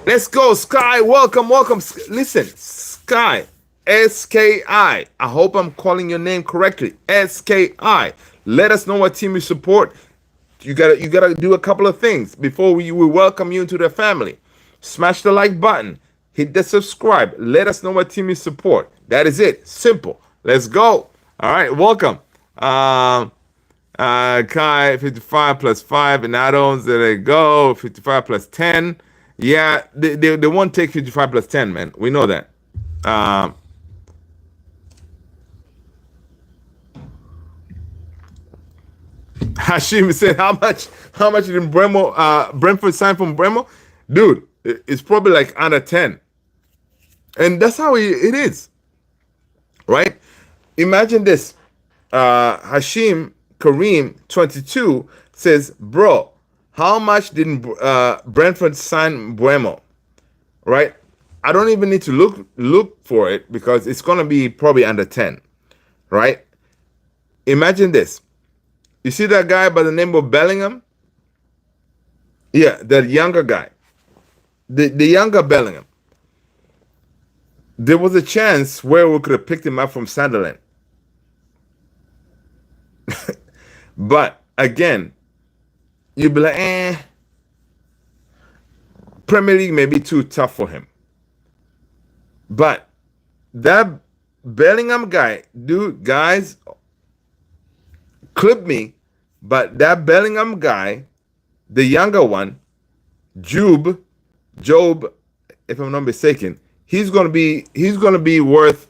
Let's go, Sky. Welcome, welcome. Listen, Sky. SKI. I hope I'm calling your name correctly. SKI. Let us know what team you support. You gotta do a couple of things before we welcome you into the family. Smash the like button. Hit the subscribe. Let us know what team you support. That is it. Simple. Let's go. All right. Welcome. Kai, 55 plus 5 and add-ons. There they go. 55 plus 10. Yeah, they won't take 55 plus 10, man. We know that. Hashim said, how much did Brentford sign from Mbeumo? Dude, it's probably like under 10. And that's how it is. Right? Imagine this. Hashim Kareem 22 says, bro, how much did Brentford sign Mbeumo? Right? I don't even need to look for it because it's gonna be probably under 10. Right? Imagine this. You see that guy by the name of Bellingham? Yeah, that younger guy. The younger Bellingham. There was a chance where we could have picked him up from Sunderland. But again, you'd be like, Premier League may be too tough for him. But that Bellingham guy, dude, guys, clip me. But that Bellingham guy, the younger one, Job, if I'm not mistaken, he's gonna be worth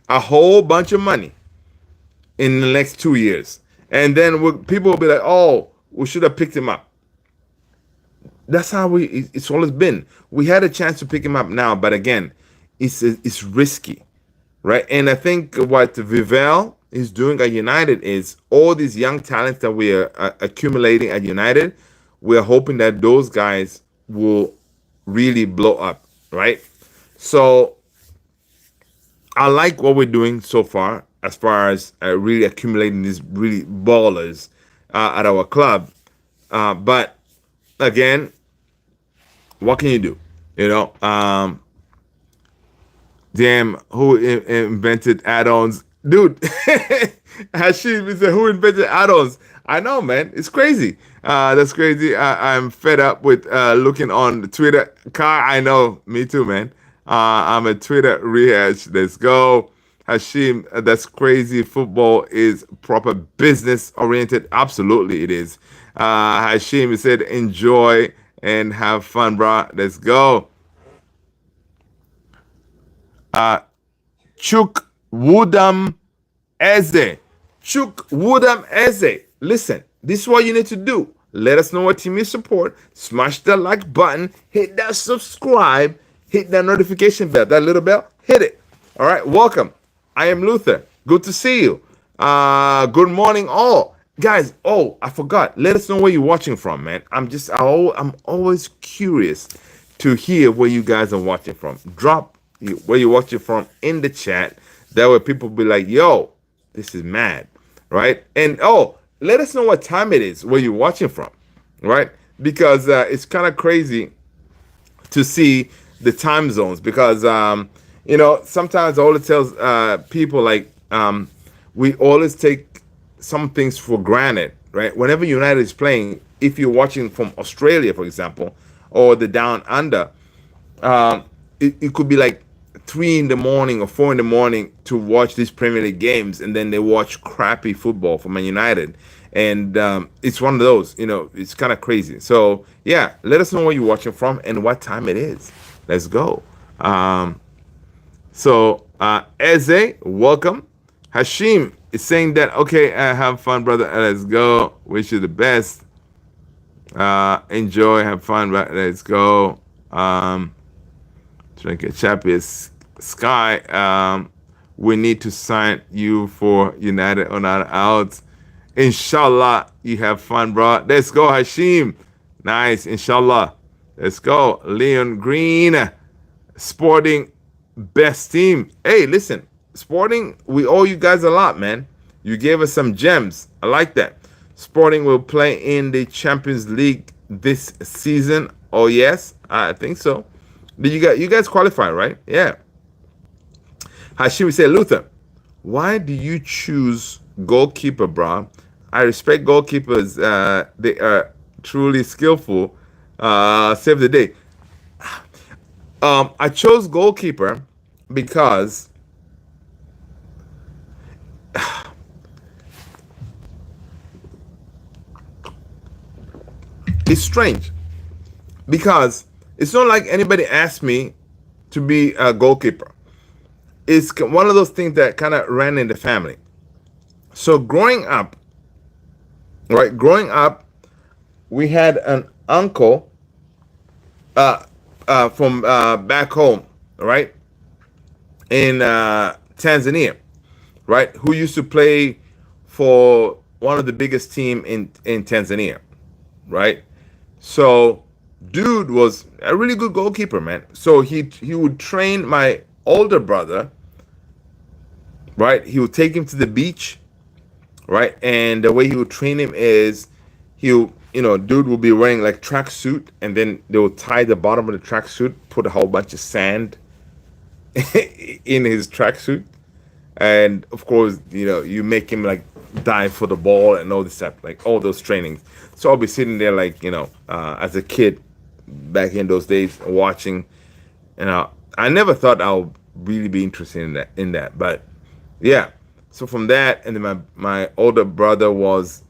a whole bunch of money in the next 2 years. And then people will be like, oh, we should have picked him up. That's how it's always been. We had a chance to pick him up now, but again, it's risky, right? And I think what Vivell is doing at United is all these young talents that we are accumulating at United, we're hoping that those guys will really blow up, right? So I like what we're doing so far as really accumulating these really ballers at our club. But again, what can you do? You know, damn, who invented add-ons? Dude, Hashim said, who invented add-ons? I know, man. It's crazy. That's crazy. I'm fed up with looking on Twitter. Car, I know. Me too, man. I'm a Twitter rehash. Let's go. Hashim, that's crazy. Football is proper business oriented. Absolutely, it is. Hashim said, enjoy and have fun, bro. Let's go. Chuk Woodham Eze. Chuk Woodham Eze. Listen, this is what you need to do. Let us know what team you support. Smash the like button. Hit that subscribe. Hit that notification bell. That little bell. Hit it. All right. Welcome. I am Luther. Good to see you. Good morning, all. Guys, oh, I forgot. Let us know where you're watching from, man. I'm always curious to hear where you guys are watching from. Drop where you're watching from in the chat. That way people be like, yo, this is mad, right? And let us know what time it is where you're watching from, right? Because it's kind of crazy to see the time zones because, sometimes I always tell people like we always take some things for granted, right? Whenever United is playing, if you're watching from Australia, for example, or the down under, it could be like 3 in the morning or 4 in the morning to watch these Premier League games, and then they watch crappy football for Man United. And it's one of those, it's kind of crazy. So, yeah, let us know where you're watching from and what time it is. Let's go. Eze, welcome. Hashim is saying that, okay, have fun, brother. Let's go. Wish you the best. Enjoy, have fun, let's go. Drink a champions. Sky, we need to sign you for United or not out. Inshallah, you have fun, bro. Let's go, Hashim. Nice, inshallah. Let's go. Leon Green, Sporting Best team. Hey, listen, Sporting, we owe you guys a lot, man. You gave us some gems. I like that. Sporting will play in the Champions League this season. Oh yes, I think so. Did you guys qualify, right? Yeah. Hashim said, Luther, why do you choose goalkeeper, bro? I respect goalkeepers. They are truly skillful. Save the day. I chose goalkeeper because it's strange. Because it's not like anybody asked me to be a goalkeeper. It's one of those things that kind of ran in the family. So growing up, right? Growing up, we had an uncle from back home, right, in Tanzania, right, who used to play for one of the biggest team in Tanzania, right? So, dude was a really good goalkeeper, man. So he would train my older brother, right? He would take him to the beach, right? And the way he would train him is dude will be wearing like tracksuit, and then they will tie the bottom of the tracksuit, put a whole bunch of sand in his tracksuit, and of course, you make him like dive for the ball and all this stuff, like all those trainings. So I'll be sitting there like as a kid back in those days watching. I never thought I would really be interested in that, but yeah. So from that, and then my older brother was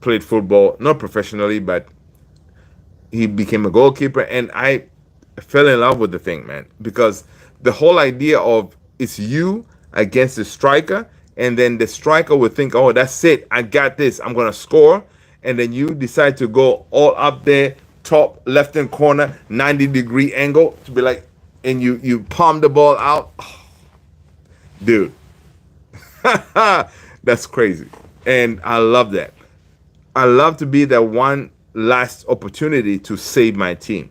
played football, not professionally, but he became a goalkeeper, and I fell in love with the thing, man, because the whole idea of it's you against the striker, and then the striker would think, oh, that's it, I got this, I'm gonna score, and then you decide to go all up there, top left hand corner, 90-degree angle, to be like, and you palm the ball out. Oh, dude, that's crazy, and I love that. I love to be that one last opportunity to save my team.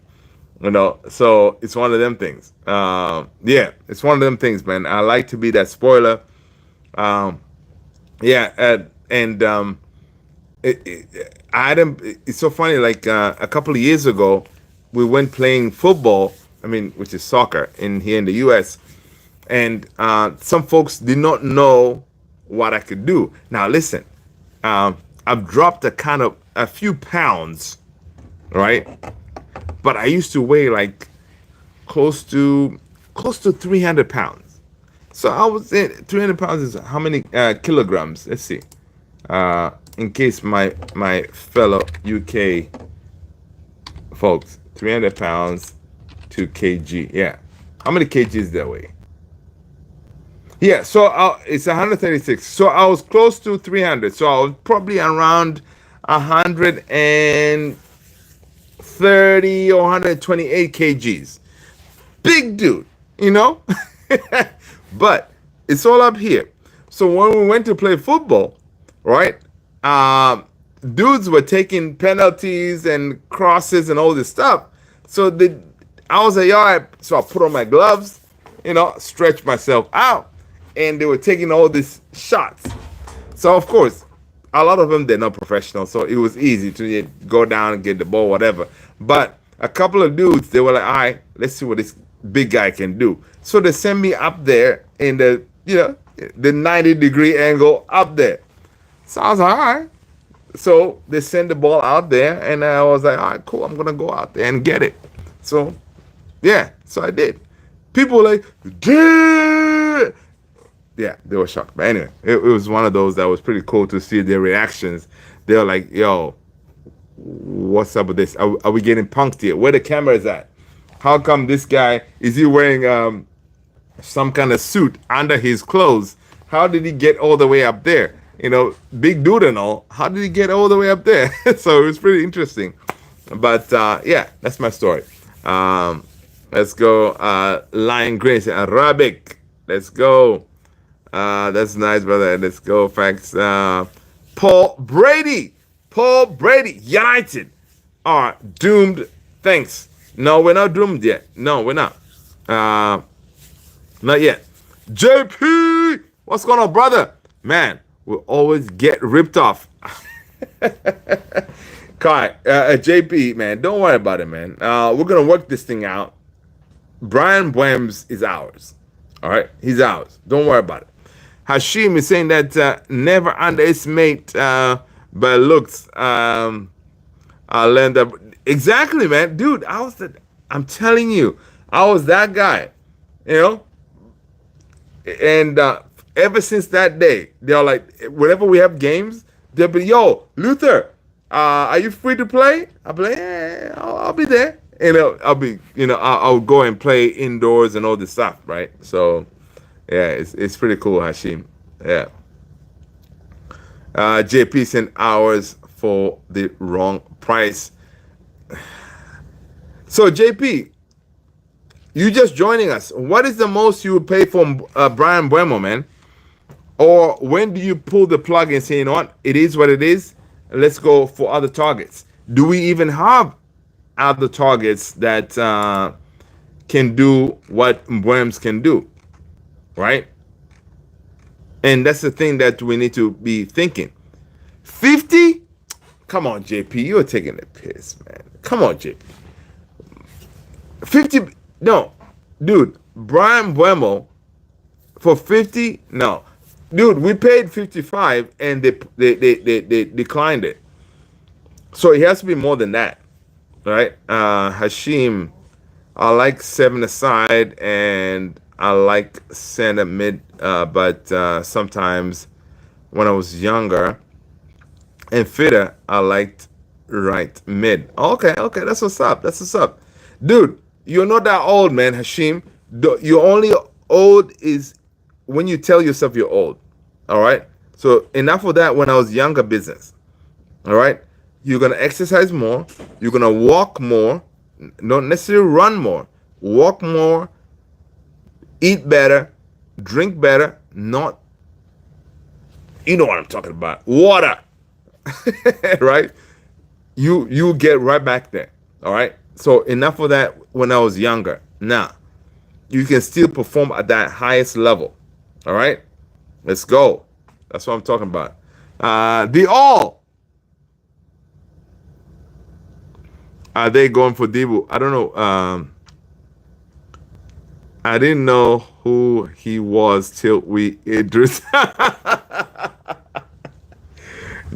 So it's one of them things. Yeah, it's one of them things, man. I like to be that spoiler. Yeah, it's so funny. Like a couple of years ago, we went playing football. I mean, which is soccer in here in the U.S. And some folks did not know what I could do. Now, listen. I've dropped a few pounds, right? But I used to weigh like close to 300 pounds. So I was in 300 pounds is how many kilograms? Let's see. In case my fellow UK folks, 300 pounds to kg. Yeah. How many kgs that weigh? Yeah, so it's 136. So I was close to 300. So I was probably around 130 or 128 kgs. Big dude, But it's all up here. So when we went to play football, right? Dudes were taking penalties and crosses and all this stuff. So I was like, all right. So I put on my gloves, stretch myself out. And they were taking all these shots. So, of course, a lot of them, they're not professional. So, it was easy to go down and get the ball, whatever. But a couple of dudes, they were like, all right, let's see what this big guy can do. So, they sent me up there in the 90-degree angle up there. So, I was like, all right. So, they sent the ball out there. And I was like, all right, cool. I'm going to go out there and get it. So, yeah. So, I did. People were like, dude. Yeah, they were shocked. But anyway, it was one of those that was pretty cool to see their reactions. They were like, yo, what's up with this? Are we getting punked here? Where the camera is at? How come this guy, is he wearing some kind of suit under his clothes? How did he get all the way up there? Big dude and all. How did he get all the way up there? So it was pretty interesting. But yeah, that's my story. Let's go. Lion Grace, Arabic. Let's go. That's nice, brother. Let's go. Thanks. Paul Brady, United are doomed. Thanks. No, we're not doomed yet. No, we're not. Not yet. JP, what's going on, brother? Man, we always get ripped off. Kai, JP, man, don't worry about it, man. We're gonna work this thing out. Brian Bwems is ours. All right, he's ours. Don't worry about it. Hashim is saying that never underestimate by looks. I learned that exactly, man, dude. I'm telling you, I was that guy. You know, and ever since that day, they're like, whenever we have games, they'll be, yo, Luther, are you free to play? I'll be like, yeah, I'll be there. And I'll be, I'll go and play indoors and all this stuff, right? So, yeah, it's pretty cool, Hashim. Yeah. JP sent hours for the wrong price. So, JP, you just joining us. What is the most you would pay for Brian Mbeumo, man? Or when do you pull the plug and say, you know what, it is what it is. Let's go for other targets. Do we even have other targets that can do what Mbeumo can do, right? And that's the thing that we need to be thinking. 50? Come on, JP, you're taking the piss, man. Come on, JP. 50? No, dude. Brian Mbeumo for 50? No, dude. We paid 55, and they declined it. So it has to be more than that, right? Hashim, I like 7 aside, and I like center mid, but sometimes when I was younger and fitter, I liked right mid. Okay, that's what's up. That's what's up, dude. You're not that old, man, Hashim. You're only old is when you tell yourself you're old. All right. So enough of that. When I was younger, business. All right. You're gonna exercise more. You're gonna walk more. Not necessarily run more. Walk more. Eat better. Drink better. Not. You know what I'm talking about. Water. Right. You get right back there. All right. So enough of that when I was younger. Now, you can still perform at that highest level. All right? Let's go. That's what I'm talking about. The all. Are they going for Debu? I don't know. I didn't know who he was till we Idris.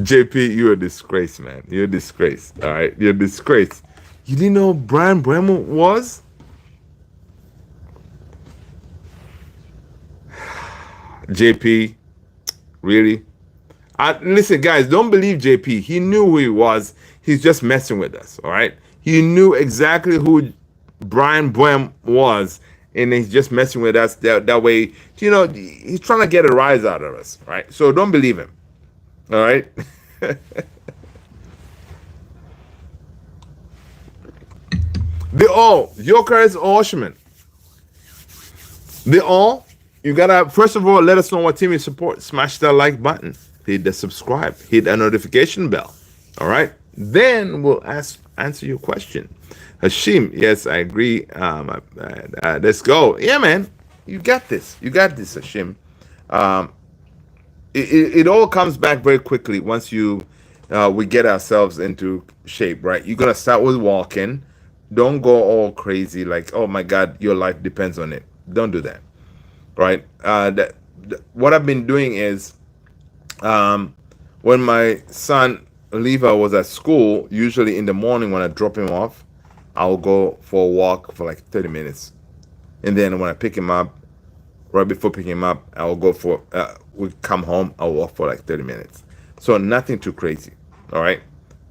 JP, you're a disgrace, man. You're a disgrace. All right? You're a disgrace. You didn't know Brian Mbeumo was? JP, really? Listen, guys, don't believe JP. He knew who he was. He's just messing with us, all right? He knew exactly who Brian Mbeumo was, and he's just messing with us that way. He's trying to get a rise out of us, right? So don't believe him, all right? The all, Jokers or Oshman. The all, you gotta, first of all, let us know what team you support. Smash that like button, hit the subscribe, hit that notification bell. All right, then we'll answer your question. Hashim, yes, I agree. Let's go. Yeah, man, you got this. You got this, Hashim. It all comes back very quickly once we get ourselves into shape, right? You're gonna start with walking. Don't go all crazy like, oh my God, your life depends on it. Don't do that, right? What I've been doing is, when my son Levi was at school, usually in the morning when I drop him off, I'll go for a walk for like 30 minutes, and then when I pick him up, right before picking him up, I'll go for. We come home, I'll walk for like 30 minutes. So nothing too crazy, all right?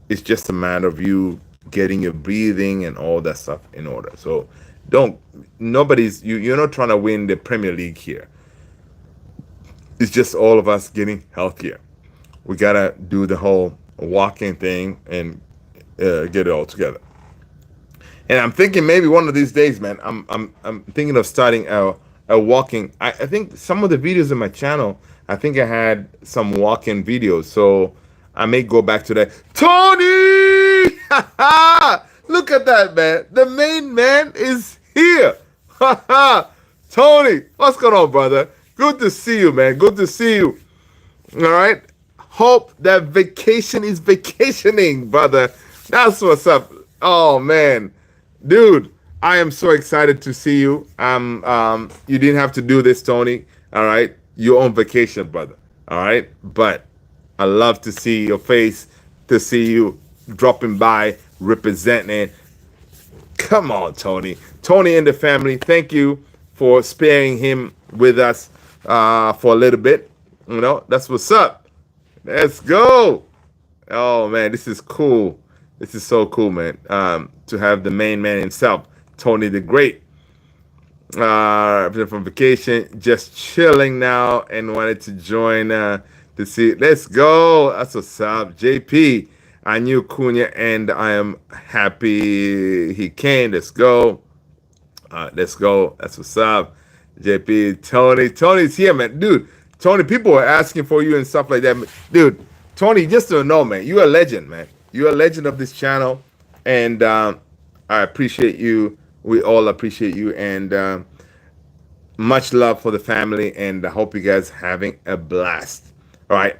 It's just a matter of you getting your breathing and all that stuff in order. So you're not trying to win the Premier League here. It's just all of us getting healthier. We gotta do the whole walking thing and get it all together. And I'm thinking maybe one of these days, man, I'm thinking of starting a walking. I think some of the videos in my channel, I think I had some walking videos. So I may go back to that. Tony! Look at that, man. The main man is here. Tony, what's going on, brother? Good to see you, man. Good to see you. All right. Hope that vacation is vacationing, brother. That's what's up. Oh man, dude, I am so excited to see you. You didn't have to do this, Tony. All right, you're on vacation, brother. All right, but I love to see your face, to see you dropping by, representing. Come on, Tony. Tony and the family, thank you for sparing him with us for a little bit. That's what's up. Let's go. Oh, man, this is cool. This is so cool, man. To have the main man himself, Tony the Great, from vacation, just chilling now and wanted to join to see. Let's go. That's what's up. JP, I knew Cunha and I am happy he came. Let's go. Let's go. That's what's up. JP, Tony's here, man. Dude, Tony, people are asking for you and stuff like that. Dude, Tony, just don't know, man. You're a legend, man. You're a legend of this channel. And I appreciate you. We all appreciate you. And much love for the family. And I hope you guys having a blast. All right.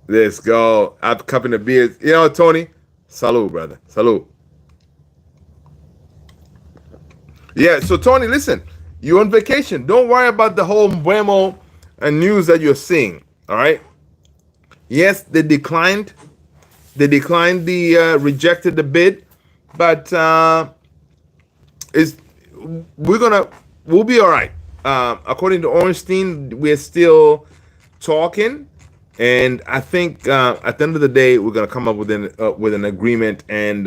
Let's go. I'm cupping the beers. Tony, salute, brother. Salute. Yeah, so Tony, listen, you're on vacation. Don't worry about the whole Mbeumo news that you're seeing. All right. Yes, they declined. They declined rejected the bid, but we'll be all right. According to Ornstein, we're still talking, and I think at the end of the day, we're gonna come up with an agreement, and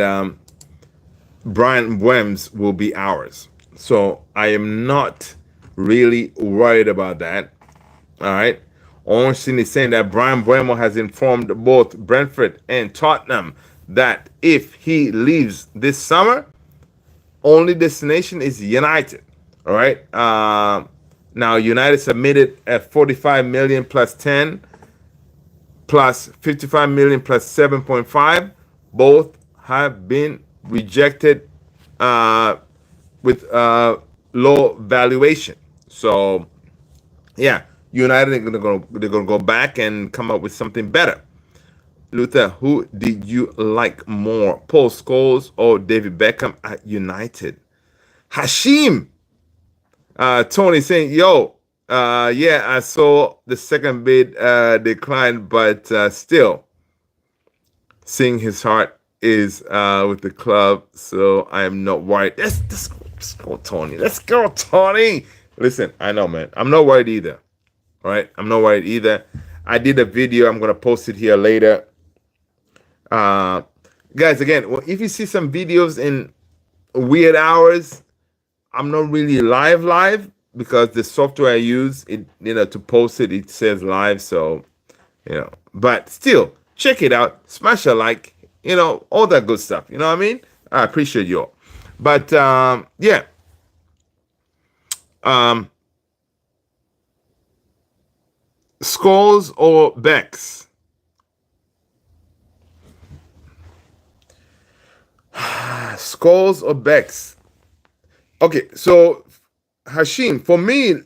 Brian Mbeumo's will be ours. So I am not really worried about that. All right. Ornstein is saying that Brian Mbeumo has informed both Brentford and Tottenham that if he leaves this summer, only destination is United. All right. Now United submitted at 45 million plus 10 plus 55 million plus 7.5. Both have been rejected with low valuation. So yeah, United they're gonna go back and come up with something better. Luther, who did you like more, Paul Scholes or David Beckham at United? Hashim, Tony saying, yo, yeah, I saw the second bid decline, but still, seeing his heart is with the club, so I am not worried. Let's go, Tony. Let's go, Tony. Listen, I know, man. I'm not worried either. All right, I'm not worried either. I did a video. I'm gonna post it here later. Guys, again, well, if you see some videos in weird hours, I'm not really live because the software I use, to post it, it says live. So, but still, check it out. Smash a like. All that good stuff. You know what I mean? I appreciate you all. But yeah. Scholes or Becks? Scholes or Becks? Okay, so Hashim, for me,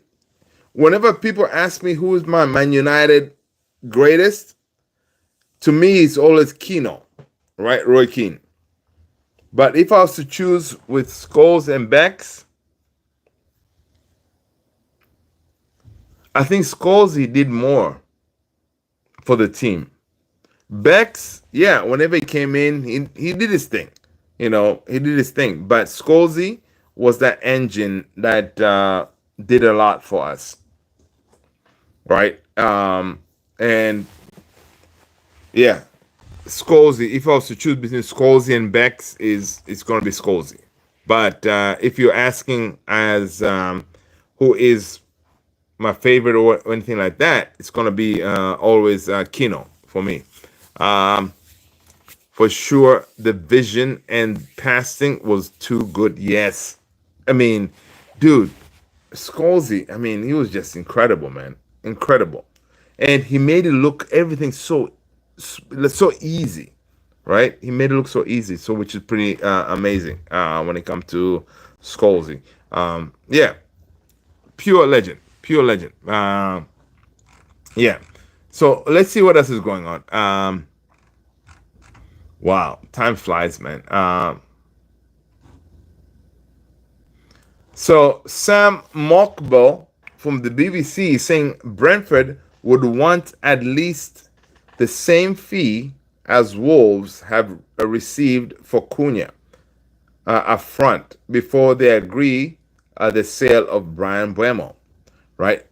whenever people ask me who is my Man United greatest, to me it's always Kino, right? Roy Keane. But if I was to choose with Scholes and Becks, I think Scholes, he did more for the team. Becks, yeah, whenever he came in, he did his thing. He did his thing. But Scholes was that engine that did a lot for us. Right? And yeah, Scholes, if I was to choose between Scholes and Becks, it's going to be Scholes. But if you're asking as who is my favorite or anything like that, it's going to be always Kino for me. For sure, the vision and passing was too good. Yes. I mean, dude, Scholes, he was just incredible, man. Incredible. And he made it look everything so easy, right? He made it look so easy, so which is pretty amazing when it comes to Scholesy. Yeah, pure legend, pure legend. Yeah. So let's see what else is going on. Wow, time flies, man. So Sam Mockbell from the BBC is saying Brentford would want at least the same fee as Wolves have received for Cunha upfront before they agree the sale of Brian Mbeumo, right?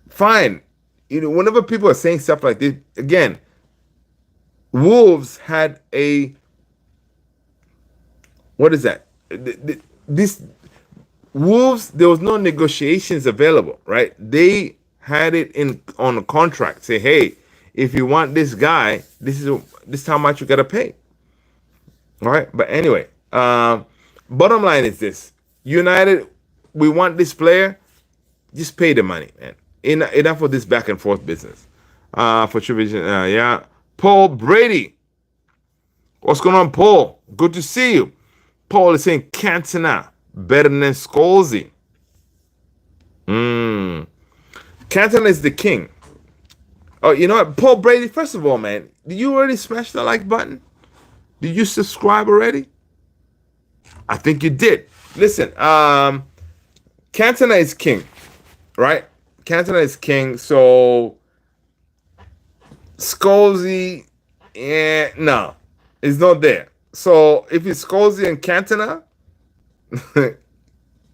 Fine. You know, whenever people are saying stuff like this, again, Wolves had a what is that? This Wolves, there was no negotiations available, right? They had it in on a contract. Say, hey, if you want this guy, this is how much you gotta pay. All right. But anyway, bottom line is this: United, we want this player. Just pay the money, man. Enough of this back and forth business. For Trivision, yeah. Paul Brady, what's going on, Paul? Good to see you. Paul is saying Cantona better than Scholesy. Cantona is the king. Oh, you know what, Paul Brady? First of all, man, did you already smash the like button? Did you subscribe already? I think you did. Listen, Cantona is king, right? Cantona is king. So Scholesy, no, it's not there. So if it's Scholesy and Cantona,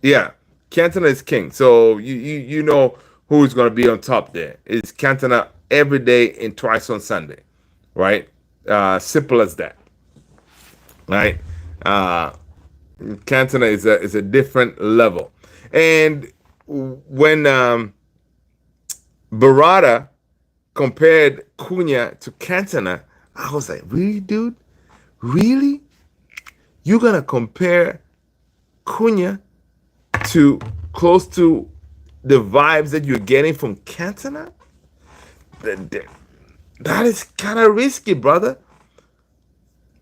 yeah, Cantona is king. So you know who's gonna be on top there. It's Cantona every day and twice on Sunday, right? Simple as that, right? Cantona is a different level, and when Barada compared Cunha to Cantona, I was like, really, dude? Really? You're gonna compare Cunha to close to the vibes that you're getting from Cantona? That is kind of risky, brother.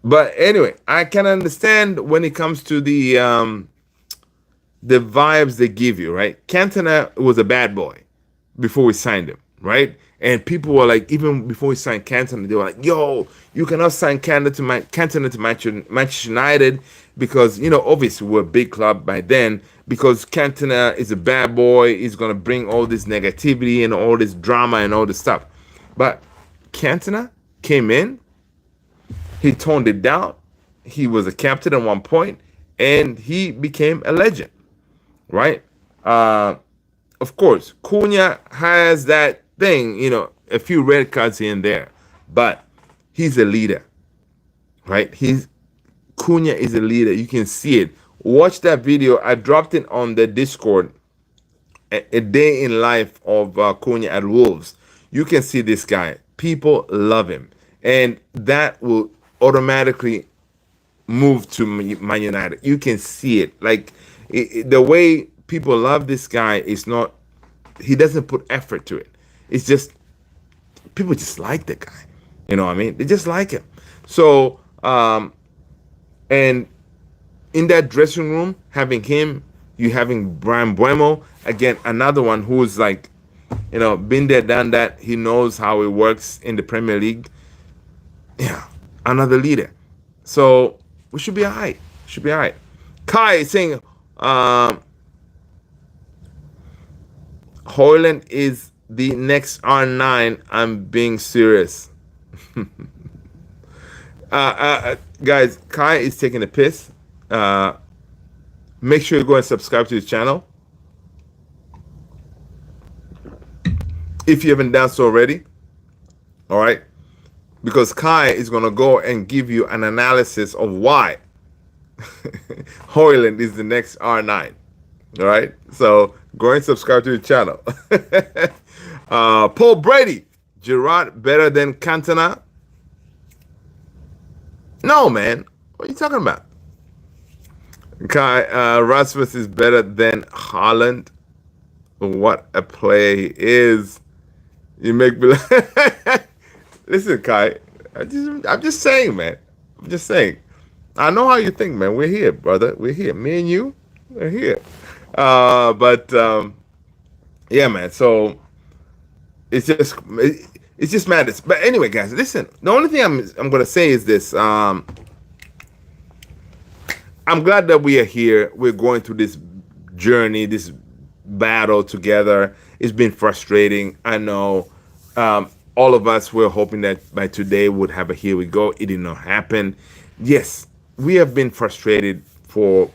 But anyway, I can understand when it comes to the vibes they give you, right? Cantona was a bad boy before we signed him, right? And people were like, even before we signed Cantona, they were like, "Yo, you cannot sign Cantona to Manchester United because you know, obviously we're a big club by then. Because Cantona is a bad boy, he's gonna bring all this negativity and all this drama and all this stuff." But Cantona came in, he toned it down. He was a captain at one point, and he became a legend, right? Of course, Cunha has that thing, you know, a few red cards here and there, but he's a leader, right? Cunha is a leader. You can see it. Watch that video. I dropped it on the Discord. A day in life of Cunha at Wolves. You can see this guy. People love him, and that will automatically move to Man United. You can see it. Like the way people love this guy is not. He doesn't put effort to it. It's just people just like the guy. You know what I mean? They just like him. So and in that dressing room, having him, you having Brian Mbeumo, again, another one who's like, you know, been there, done that. He knows how it works in the Premier League. Yeah, another leader. So we should be all right. Should be all right. Kai is saying, Hoyland is the next R9. I'm being serious. Guys, Kai is taking a piss. Make sure you go and subscribe to his channel if you haven't done so already. All right, because Kai is gonna go and give you an analysis of why Hoyland is the next R9. All right, so go and subscribe to the channel. Paul Brady, Gerard better than Cantona? No, man. What are you talking about? Kai, Rasmus is better than Holland. What a play he is. You make me listen, Kai. I'm just saying, man. I'm just saying. I know how you think, man. We're here, brother. We're here. Me and you, we're here. But yeah, man. So it's just madness. But anyway, guys, listen. The only thing I'm gonna say is this. I'm glad that we are here. We're going through this journey, this battle together. It's been frustrating. I know. All of us were hoping that by today would have a here we go. It did not happen. Yes, we have been frustrated for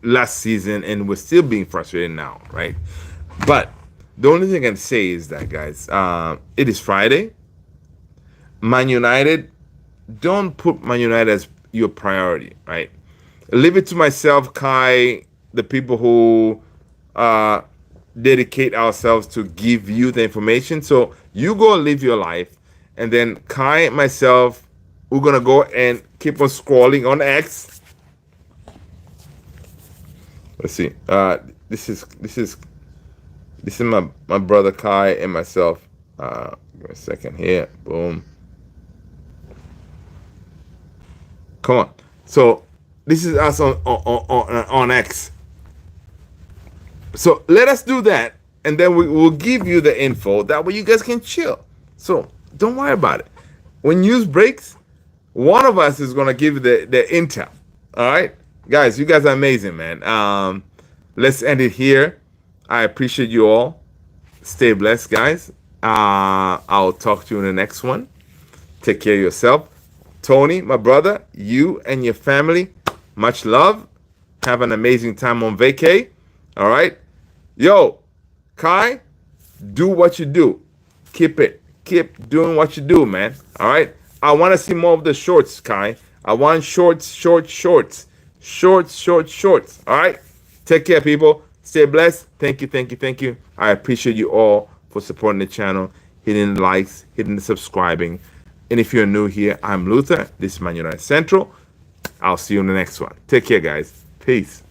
last season, and we're still being frustrated now, right? But the only thing I can say is that, guys, it is Friday. Man United, don't put Man United as your priority, right? Leave it to myself, Kai, the people who uh, dedicate ourselves to give you the information. So you go live your life, and then Kai and myself, we're gonna go and keep on scrolling on X. Let's see. This is my brother Kai and myself. Give me a second here. Boom. Come on. So this is us on X. So let us do that, and then we will give you the info. That way you guys can chill. So don't worry about it. When news breaks, one of us is gonna give you the intel. All right, guys, you guys are amazing, man. Let's end it here. I appreciate you all. Stay blessed, guys. I'll talk to you in the next one. Take care of yourself. Tony, my brother, you and your family, much love. Have an amazing time on vacay. All right. Yo, Kai, do what you do. Keep doing what you do, man. All right. I want to see more of the shorts, Kai. I want shorts. Shorts. All right. Take care, people. Stay blessed. Thank you. I appreciate you all for supporting the channel, hitting the likes, hitting the subscribing. And if you're new here, I'm Luther. This is Man United Central. I'll see you in the next one. Take care, guys. Peace.